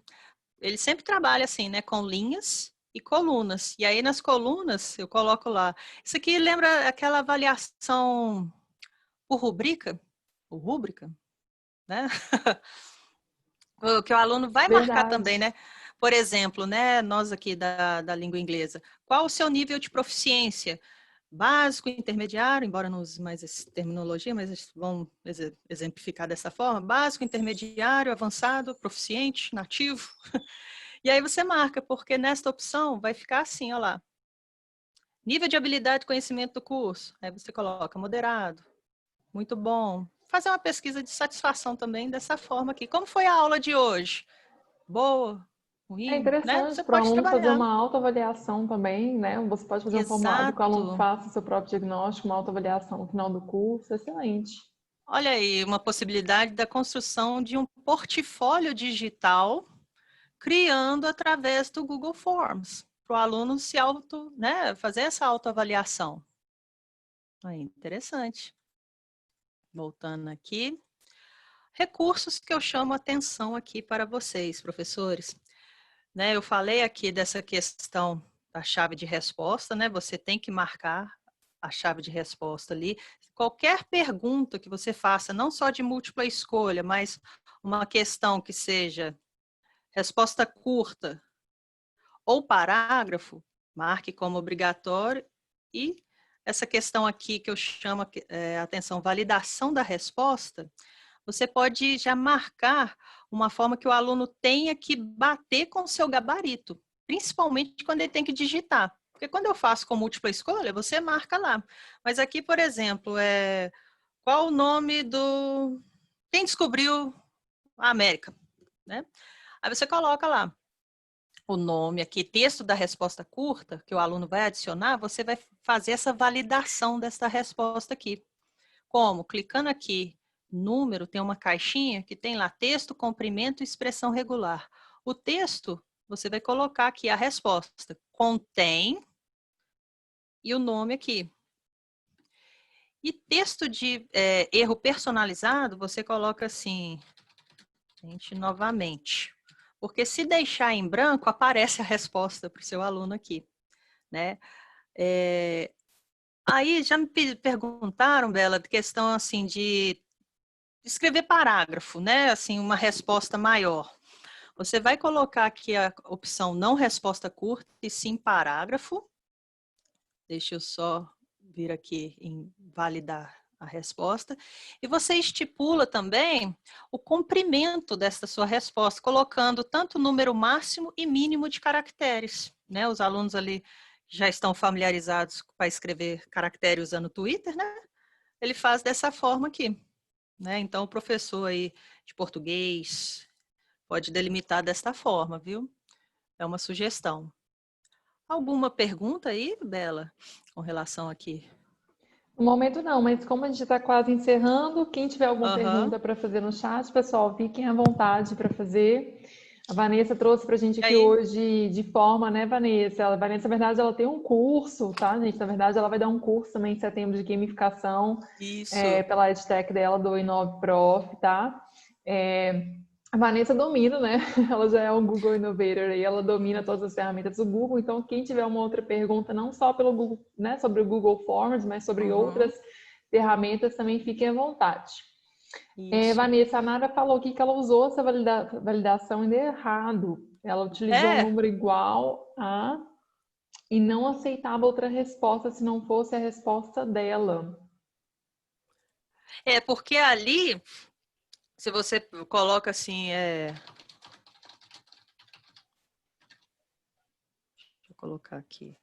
Ele sempre trabalha assim, né, com linhas e colunas. E aí nas colunas eu coloco lá. Isso aqui lembra aquela avaliação por rubrica, por rúbrica, né? Que o aluno vai marcar também, Verdade. né? Por exemplo, né, nós aqui da língua inglesa, qual o seu nível de proficiência? Básico, intermediário, embora não use mais essa terminologia, mas vamos exemplificar dessa forma, básico, intermediário, avançado, proficiente, nativo. E aí você marca, porque nesta opção vai ficar assim, ó lá. Nível de habilidade e conhecimento do curso. Aí você coloca moderado, muito bom. Fazer uma pesquisa de satisfação também dessa forma aqui. Como foi a aula de hoje? Boa, É ruim, né? interessante Você para o pode aluno fazer trabalhar. uma autoavaliação também, né? Você pode fazer um formulário que o aluno Exato. faça seu próprio diagnóstico, uma autoavaliação no final do curso. Excelente. Olha aí, uma possibilidade da construção de um portfólio digital criando através do Google Forms, para o aluno se né, fazer essa autoavaliação. Aí, interessante. Voltando aqui. Recursos que eu chamo atenção aqui para vocês, professores. Né, eu falei aqui dessa questão da chave de resposta, né? Você tem que marcar a chave de resposta ali. Qualquer pergunta que você faça, não só de múltipla escolha, mas uma questão que seja resposta curta ou parágrafo, marque como obrigatório. E essa questão aqui que eu chamo atenção, validação da resposta, você pode já marcar uma forma que o aluno tenha que bater com o seu gabarito, principalmente quando ele tem que digitar. Porque quando eu faço com múltipla escolha, você marca lá. Mas aqui, por exemplo, qual o nome do... Quem descobriu a América? Né? Aí você coloca lá o nome aqui, texto da resposta curta, que o aluno vai adicionar, você vai fazer essa validação dessa resposta aqui. Como? Clicando aqui, número, tem uma caixinha que tem lá texto, comprimento e expressão regular. O texto, você vai colocar aqui a resposta. Contém e o nome aqui. E texto de erro personalizado, você coloca assim, gente, novamente. Porque se deixar em branco, aparece a resposta para o seu aluno aqui, né? Aí já me perguntaram, Bela, de questão assim de escrever parágrafo, né? Assim, uma resposta maior. Você vai colocar aqui a opção não resposta curta e sim parágrafo. Deixa eu só vir aqui em validar a resposta. E você estipula também o comprimento desta sua resposta, colocando tanto o número máximo e mínimo de caracteres, né? Os alunos ali já estão familiarizados para escrever caractere usando o Twitter, né? Ele faz dessa forma aqui, né? Então, o professor aí de português pode delimitar desta forma, viu? É uma sugestão. Alguma pergunta aí, Bela, com relação aqui? No momento não, mas como a gente está quase encerrando, quem tiver alguma Aham. pergunta para fazer no chat, pessoal, fiquem à vontade para fazer. A Vanessa trouxe para a gente E aqui aí? hoje de forma, né, Vanessa? A Vanessa, na verdade, ela tem um curso, tá, gente? Na verdade, ela vai dar um curso também em setembro de gamificação Isso. pela EdTech dela, do Inove Prof, tá? A Vanessa domina, né? Ela já é um Google Innovator e ela domina todas as ferramentas do Google. Então, quem tiver uma outra pergunta, não só pelo Google, né, sobre o Google Forms, mas sobre outras Uhum. ferramentas, também fiquem à vontade. Isso. Vanessa, a Nara falou aqui que ela usou essa validação ainda errado. Ela utilizou um É, número igual a e não aceitava outra resposta se não fosse a resposta dela. porque ali, se você coloca assim, deixa eu colocar aqui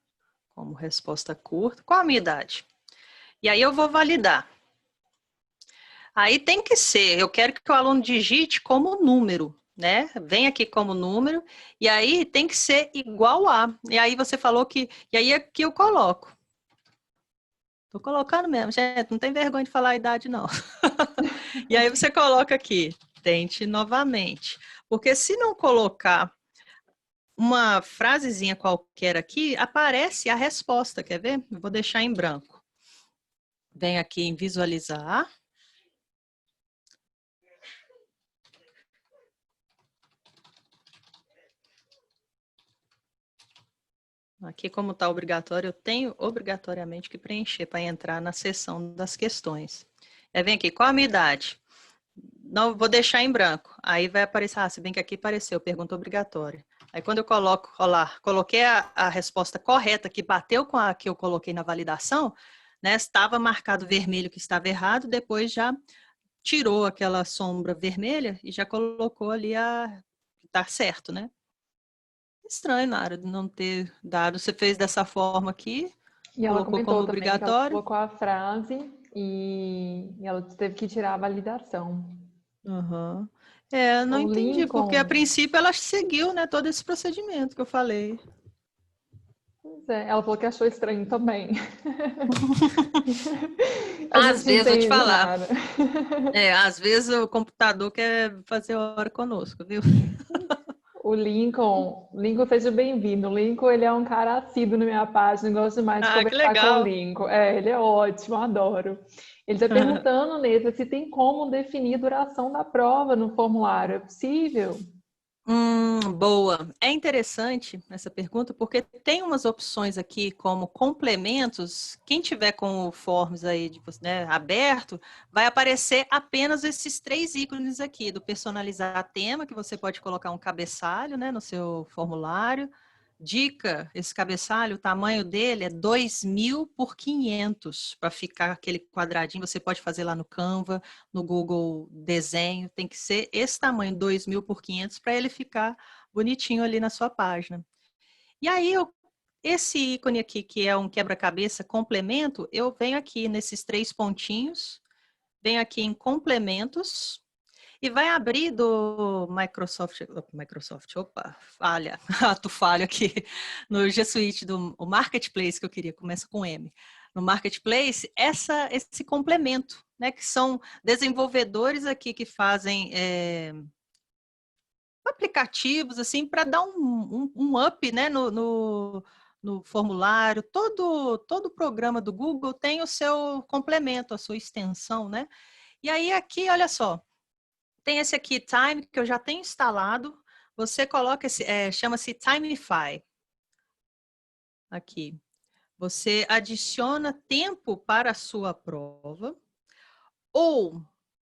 como resposta curta, qual a minha idade? E aí eu vou validar. Aí tem que ser, eu quero que o aluno digite como número, né? Vem aqui como número, e aí tem que ser igual a. E aí você falou que. E aí aqui eu coloco. Tô colocando mesmo, gente, não tem vergonha de falar a idade, não. E aí você coloca aqui, tente novamente. Porque se não colocar uma frasezinha qualquer aqui, aparece a resposta, quer ver? Eu vou deixar em branco. Vem aqui em visualizar. Aqui, como está obrigatório, eu tenho obrigatoriamente que preencher para entrar na seção das questões. Vem aqui, qual a minha idade? Não, vou deixar em branco. Aí vai aparecer, se bem que aqui apareceu, pergunta obrigatória. Aí quando eu coloco, olá, coloquei a resposta correta, que bateu com a que eu coloquei na validação, né, estava marcado vermelho que estava errado, depois já tirou aquela sombra vermelha e já colocou ali a que está certo, né? Estranho, Nara, de não ter dado. Você fez dessa forma aqui, E ela colocou como comentou também que ela obrigatório. colocou a frase e ela teve que tirar a validação. Uhum. É, não O entendi, porque a Lincoln, princípio ela seguiu, né, todo esse procedimento que eu falei. pois é, ela falou que achou estranho também. A Às gente vezes, vou te entende, falar, Nara. às vezes o computador quer fazer hora conosco, viu? O Lincoln, seja bem-vindo. O Lincoln, ele é um cara assíduo na minha página, eu gosto demais de Ah, que conversar com o legal. Lincoln. É, ele é ótimo, adoro. Ele está perguntando, Nessa, se tem como definir a duração da prova no formulário. É possível? Boa. É interessante essa pergunta, porque tem umas opções aqui como complementos. Quem tiver com o Forms aí né, aberto, vai aparecer apenas esses 3 ícones aqui, do personalizar tema, que você pode colocar um cabeçalho, né, no seu formulário. Dica, esse cabeçalho, o tamanho dele é 2000 por 500, para ficar aquele quadradinho, você pode fazer lá no Canva, no Google Desenho, tem que ser esse tamanho, 2000 por 500, para ele ficar bonitinho ali na sua página. E aí, esse ícone aqui, que é um quebra-cabeça complemento, eu venho aqui nesses 3 pontinhos, venho aqui em complementos, e vai abrir do Microsoft, opa, falha, tu falha aqui, no G Suite, do o Marketplace que eu queria, começa com M. No Marketplace, esse complemento, né, que são desenvolvedores aqui que fazem aplicativos, assim, para dar um up, né, no formulário. Todo programa do Google tem o seu complemento, a sua extensão, né? E aí aqui, olha só, tem esse aqui, Time, que eu já tenho instalado. Você coloca esse, chama-se Timify. Aqui. Você adiciona tempo para a sua prova. Ou,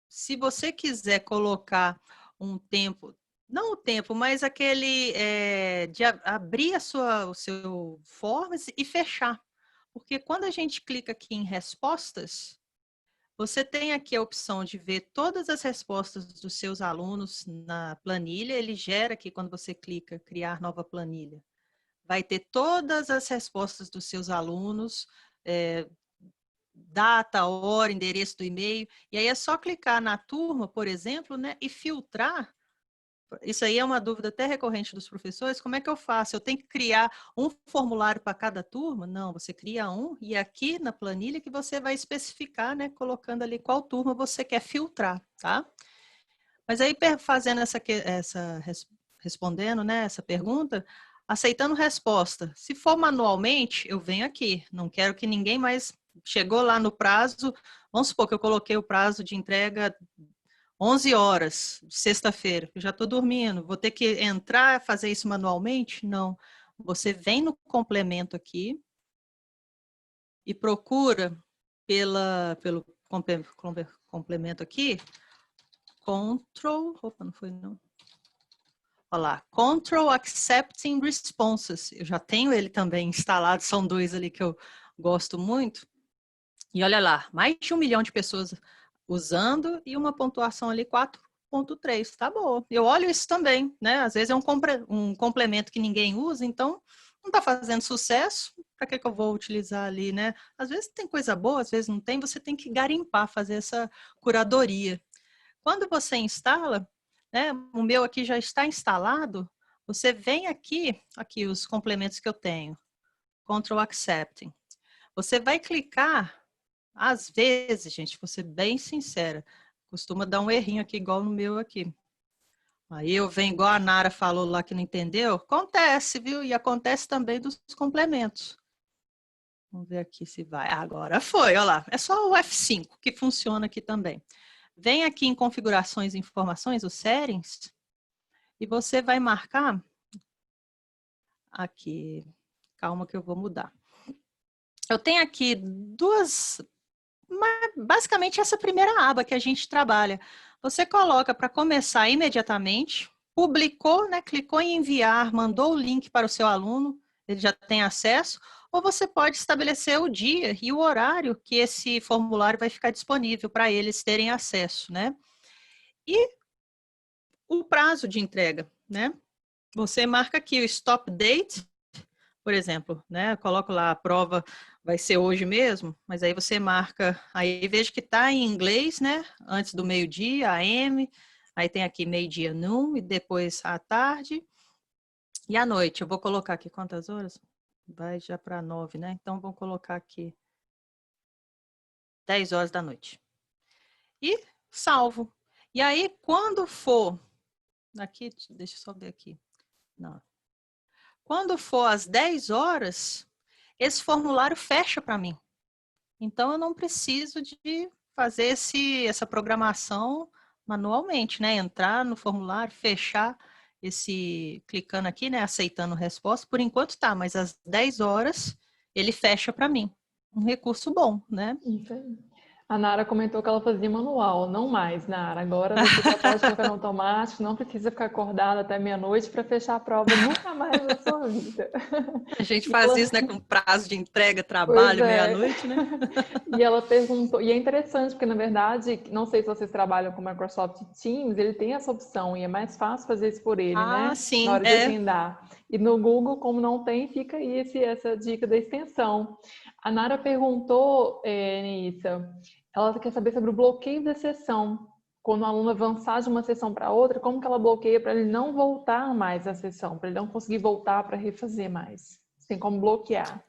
se você quiser colocar um tempo, não o tempo, mas aquele de abrir o seu Forms e fechar. Porque quando a gente clica aqui em respostas, você tem aqui a opção de ver todas as respostas dos seus alunos na planilha. Ele gera aqui, quando você clica criar nova planilha, vai ter todas as respostas dos seus alunos, data, hora, endereço do e-mail. E aí é só clicar na turma, por exemplo, né, e filtrar. Isso aí é uma dúvida até recorrente dos professores. Como é que eu faço? Eu tenho que criar um formulário para cada turma? Não, você cria um e aqui na planilha que você vai especificar, né? Colocando ali qual turma você quer filtrar, tá? Mas aí fazendo respondendo, né, essa pergunta, aceitando resposta. Se for manualmente, eu venho aqui. Não quero que ninguém mais chegou lá no prazo. Vamos supor que eu coloquei o prazo de entrega 11 horas, sexta-feira, eu já estou dormindo, vou ter que entrar, fazer isso manualmente? Não. Você vem no complemento aqui e procura pelo complemento aqui, opa, não foi não. Olha lá, Control Accepting Responses. Eu já tenho ele também instalado, são 2 ali que eu gosto muito. E olha lá, mais de 1 milhão de pessoas usando e uma pontuação ali 4,3, tá boa. Eu olho isso também, né? Às vezes é um complemento que ninguém usa, então não está fazendo sucesso, para que eu vou utilizar ali, né? Às vezes tem coisa boa, às vezes não tem, você tem que garimpar, fazer essa curadoria. Quando você instala, né, o meu aqui já está instalado, você vem aqui os complementos que eu tenho, Control Accepting. Você vai clicar, às vezes, gente, vou ser bem sincera, costuma dar um errinho aqui, igual no meu aqui. Aí eu venho, igual a Nara falou lá que não entendeu, acontece, viu? E acontece também dos complementos. Vamos ver aqui se vai. Agora foi, olha lá. É só o F5 que funciona aqui também. Vem aqui em configurações e informações, os settings, e você vai marcar aqui. Calma que eu vou mudar. Eu tenho aqui basicamente essa primeira aba que a gente trabalha. Você coloca para começar imediatamente, publicou, né, clicou em enviar, mandou o link para o seu aluno, ele já tem acesso, ou você pode estabelecer o dia e o horário que esse formulário vai ficar disponível para eles terem acesso, né? E o prazo de entrega, né? Você marca aqui o stop date, por exemplo, né? Eu coloco lá a prova vai ser hoje mesmo, mas aí você marca, aí vejo que está em inglês, né? Antes do meio-dia, AM, aí tem aqui meio-dia noon e depois à tarde e à noite. Eu vou colocar aqui quantas horas? Vai já para 9, né? Então vou colocar aqui 10 horas da noite. E salvo. E aí quando for, aqui, deixa eu só ver aqui. Não. Quando for às 10 horas, esse formulário fecha para mim. Então, eu não preciso de fazer essa programação manualmente, né? Entrar no formulário, fechar clicando aqui, né? Aceitando resposta. Por enquanto tá, mas às 10 horas ele fecha para mim. Um recurso bom, né? Isso aí. A Nara comentou que ela fazia manual, não mais, Nara. Agora você já pode colocar no automático, não precisa ficar acordada até meia-noite para fechar a prova nunca mais na sua vida. A gente E faz ela, isso, né? Com prazo de entrega, pois trabalho, é. meia-noite, né? E ela perguntou, e é interessante porque na verdade, não sei se vocês trabalham com Microsoft Teams, ele tem essa opção e é mais fácil fazer isso por ele, Ah, né? Na sim, hora de agendar. E no Google, como não tem, fica aí essa dica da extensão. A Nara perguntou, Nissa, ela quer saber sobre o bloqueio da sessão. Quando o aluno avançar de uma sessão para outra, como que ela bloqueia para ele não voltar mais à sessão, para ele não conseguir voltar para refazer mais? Tem como bloquear.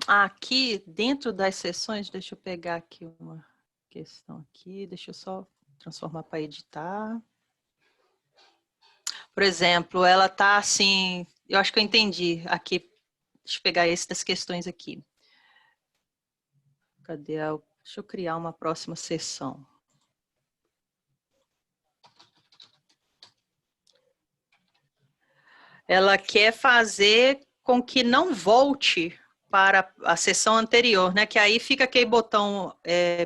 Aqui, dentro das sessões, deixa eu pegar aqui uma questão aqui, deixa eu só transformar para editar. Por exemplo, ela está assim, eu acho que eu entendi aqui, deixa eu pegar das questões aqui. Cadê deixa eu criar uma próxima sessão. Ela quer fazer com que não volte para a sessão anterior, né? Que aí fica aquele botão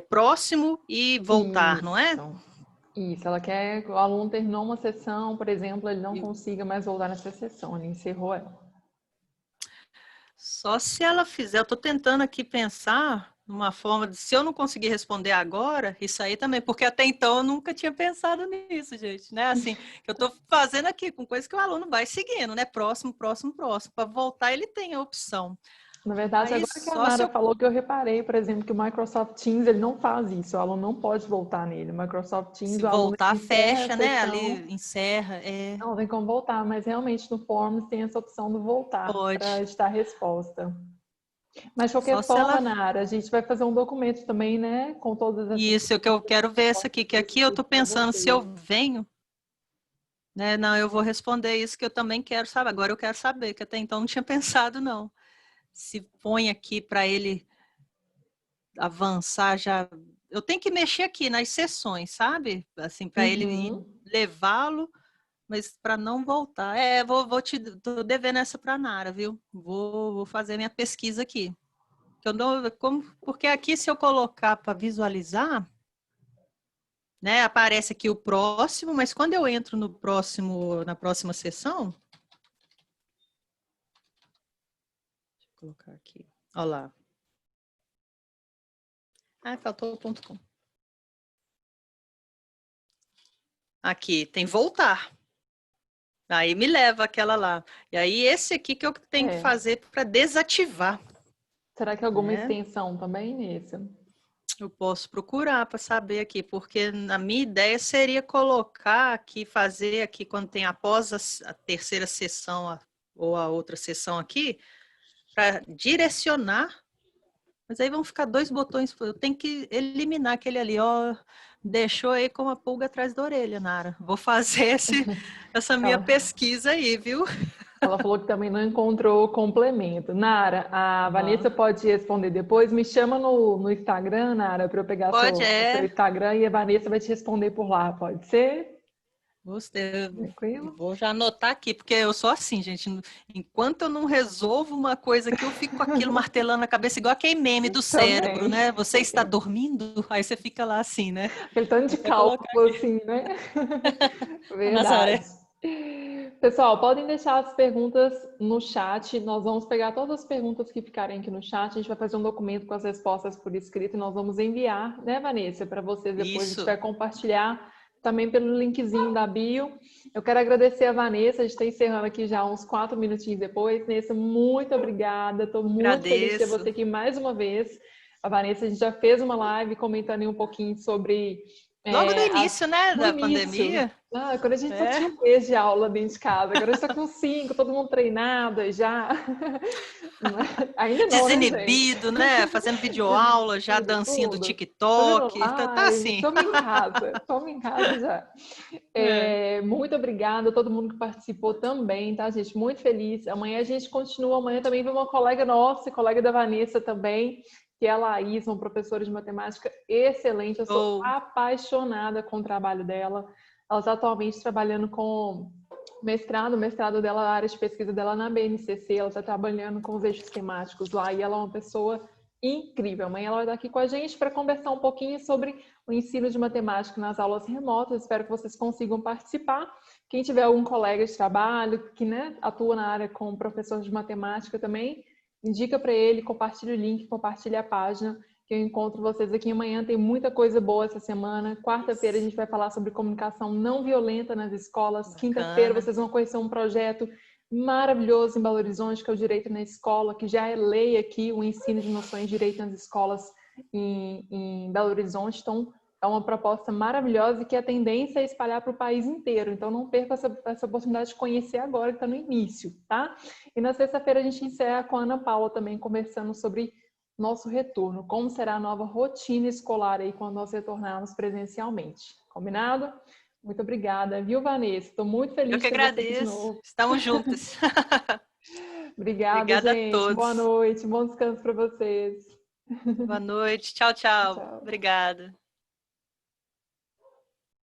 próximo e voltar, não é? Isso, ela quer que o aluno terminou uma sessão, por exemplo, ele não consiga mais voltar nessa sessão, ele encerrou ela. Só se ela fizer, eu estou tentando aqui pensar numa forma de, se eu não conseguir responder agora, isso aí também, porque até então eu nunca tinha pensado nisso, gente, né? Assim, que eu estou fazendo aqui com coisa que o aluno vai seguindo, né? Próximo, próximo, próximo. Para voltar, ele tem a opção. Na verdade, Aí agora que a só se Nara eu falou que eu reparei, por exemplo, que o Microsoft Teams ele não faz isso, o aluno não pode voltar nele. O Microsoft Teams, se o aluno voltar, encerra a fecha, né? sessão, Ali encerra, não tem como voltar, mas realmente no Forms tem essa opção do voltar para pode. editar a resposta. Mas de Só qualquer se ela. forma, Nara, a gente vai fazer um documento também, né, com todas essas Isso, é o que eu quero ver essa aqui, que aqui eu estou para pensando, se eu você. venho. Né? Não, eu vou responder isso que eu também quero saber. Agora eu quero saber, que até então não tinha pensado, não. Se põe aqui para ele avançar já. Eu tenho que mexer aqui nas sessões, sabe? Assim, para ele ir Uhum. levá-lo, mas para não voltar. Tô devendo essa para Nara, viu? Vou fazer minha pesquisa aqui. Porque aqui, se eu colocar para visualizar, né, aparece aqui o próximo, mas quando eu entro na próxima sessão, deixa eu colocar aqui. Olha lá. Ah, faltou o ponto .com. Aqui, tem voltar. Aí me leva aquela lá. E aí esse aqui que eu tenho que É. fazer para desativar, Será que alguma né? extensão também nesse? Eu posso procurar para saber aqui, porque a minha ideia seria colocar aqui, fazer aqui quando tem após a terceira sessão ou a outra sessão aqui, para direcionar. Mas aí vão ficar 2 botões. Eu tenho que eliminar aquele ali, ó. Deixou aí com a pulga atrás da orelha, Nara. Vou fazer essa minha Ela, pesquisa aí, viu? ela falou que também não encontrou complemento. Nara, a Não. Vanessa pode responder depois. Me chama no Instagram, Nara, para eu pegar Pode, o seu é. Instagram e a Vanessa vai te responder por lá. Pode ser? Gostei. Tranquilo? Vou já anotar aqui, porque eu sou assim, gente. Enquanto eu não resolvo uma coisa aqui, eu fico com aquilo martelando na cabeça, igual aquele meme do cérebro, Também. né? Você está dormindo? Aí você fica lá assim, né? Aquele tanto Vou de até colocar cálculo aqui. assim, né? A Verdade. Nazaré. Pessoal, podem deixar as perguntas no chat. Nós vamos pegar todas as perguntas que ficarem aqui no chat. A gente vai fazer um documento com as respostas por escrito e nós vamos enviar, né, Vanessa, para vocês depois. A gente Isso. vai compartilhar também pelo linkzinho da bio. Eu quero agradecer a Vanessa. A gente está encerrando aqui já uns 4 minutinhos depois. Vanessa, muito obrigada. Estou muito feliz de ter Agradeço. você aqui mais uma vez. A Vanessa, a gente já fez uma live comentando aí um pouquinho sobre Logo no início, né, no da início. pandemia. Quando a gente só tinha É. um mês de aula dentro de casa, agora a gente está com 5, todo mundo treinado já. Ainda não, né, gente? Desinibido, né? Fazendo videoaula, já Tudo, dancinha do tudo. Fazendo TikTok. Tá live, assim. estamos em casa já. É. Muito obrigada a todo mundo que participou também, tá, gente? Muito feliz. Amanhã a gente continua. Amanhã também vem uma colega nossa, colega da Vanessa também, que é a Laís, uma professora de matemática excelente. Eu sou Ou apaixonada com o trabalho dela. Ela está atualmente trabalhando com o mestrado dela, a área de pesquisa dela na BNCC. Ela está trabalhando com os eixos temáticos lá e ela é uma pessoa incrível. Amanhã ela vai estar aqui com a gente para conversar um pouquinho sobre o ensino de matemática nas aulas remotas. Espero que vocês consigam participar. Quem tiver algum colega de trabalho que, né, atua na área com professor de matemática também, indica para ele, compartilha o link, compartilha a página, que eu encontro vocês aqui amanhã. Tem muita coisa boa essa semana. Quarta-feira a gente vai falar sobre comunicação não violenta nas escolas. Quinta-feira bacana. vocês vão conhecer um projeto maravilhoso em Belo Horizonte, que é o Direito na Escola, que já é lei aqui, o ensino de noções de direito nas escolas em Belo Horizonte. Então, é uma proposta maravilhosa e que a tendência é espalhar para o país inteiro. Então, não perca essa oportunidade de conhecer agora, que está no início, tá? E na sexta-feira a gente encerra com a Ana Paula também, conversando sobre nosso retorno, como será a nova rotina escolar aí quando nós retornarmos presencialmente. Combinado? Muito obrigada, viu, Vanessa? Estou muito Eu feliz que de ter você aqui de agradeço. novo. Estamos juntas. Obrigada, Obrigada a gente. Boa todos. noite. Bom descanso para vocês. Boa noite. Tchau, Tchau, tchau. tchau. Obrigada.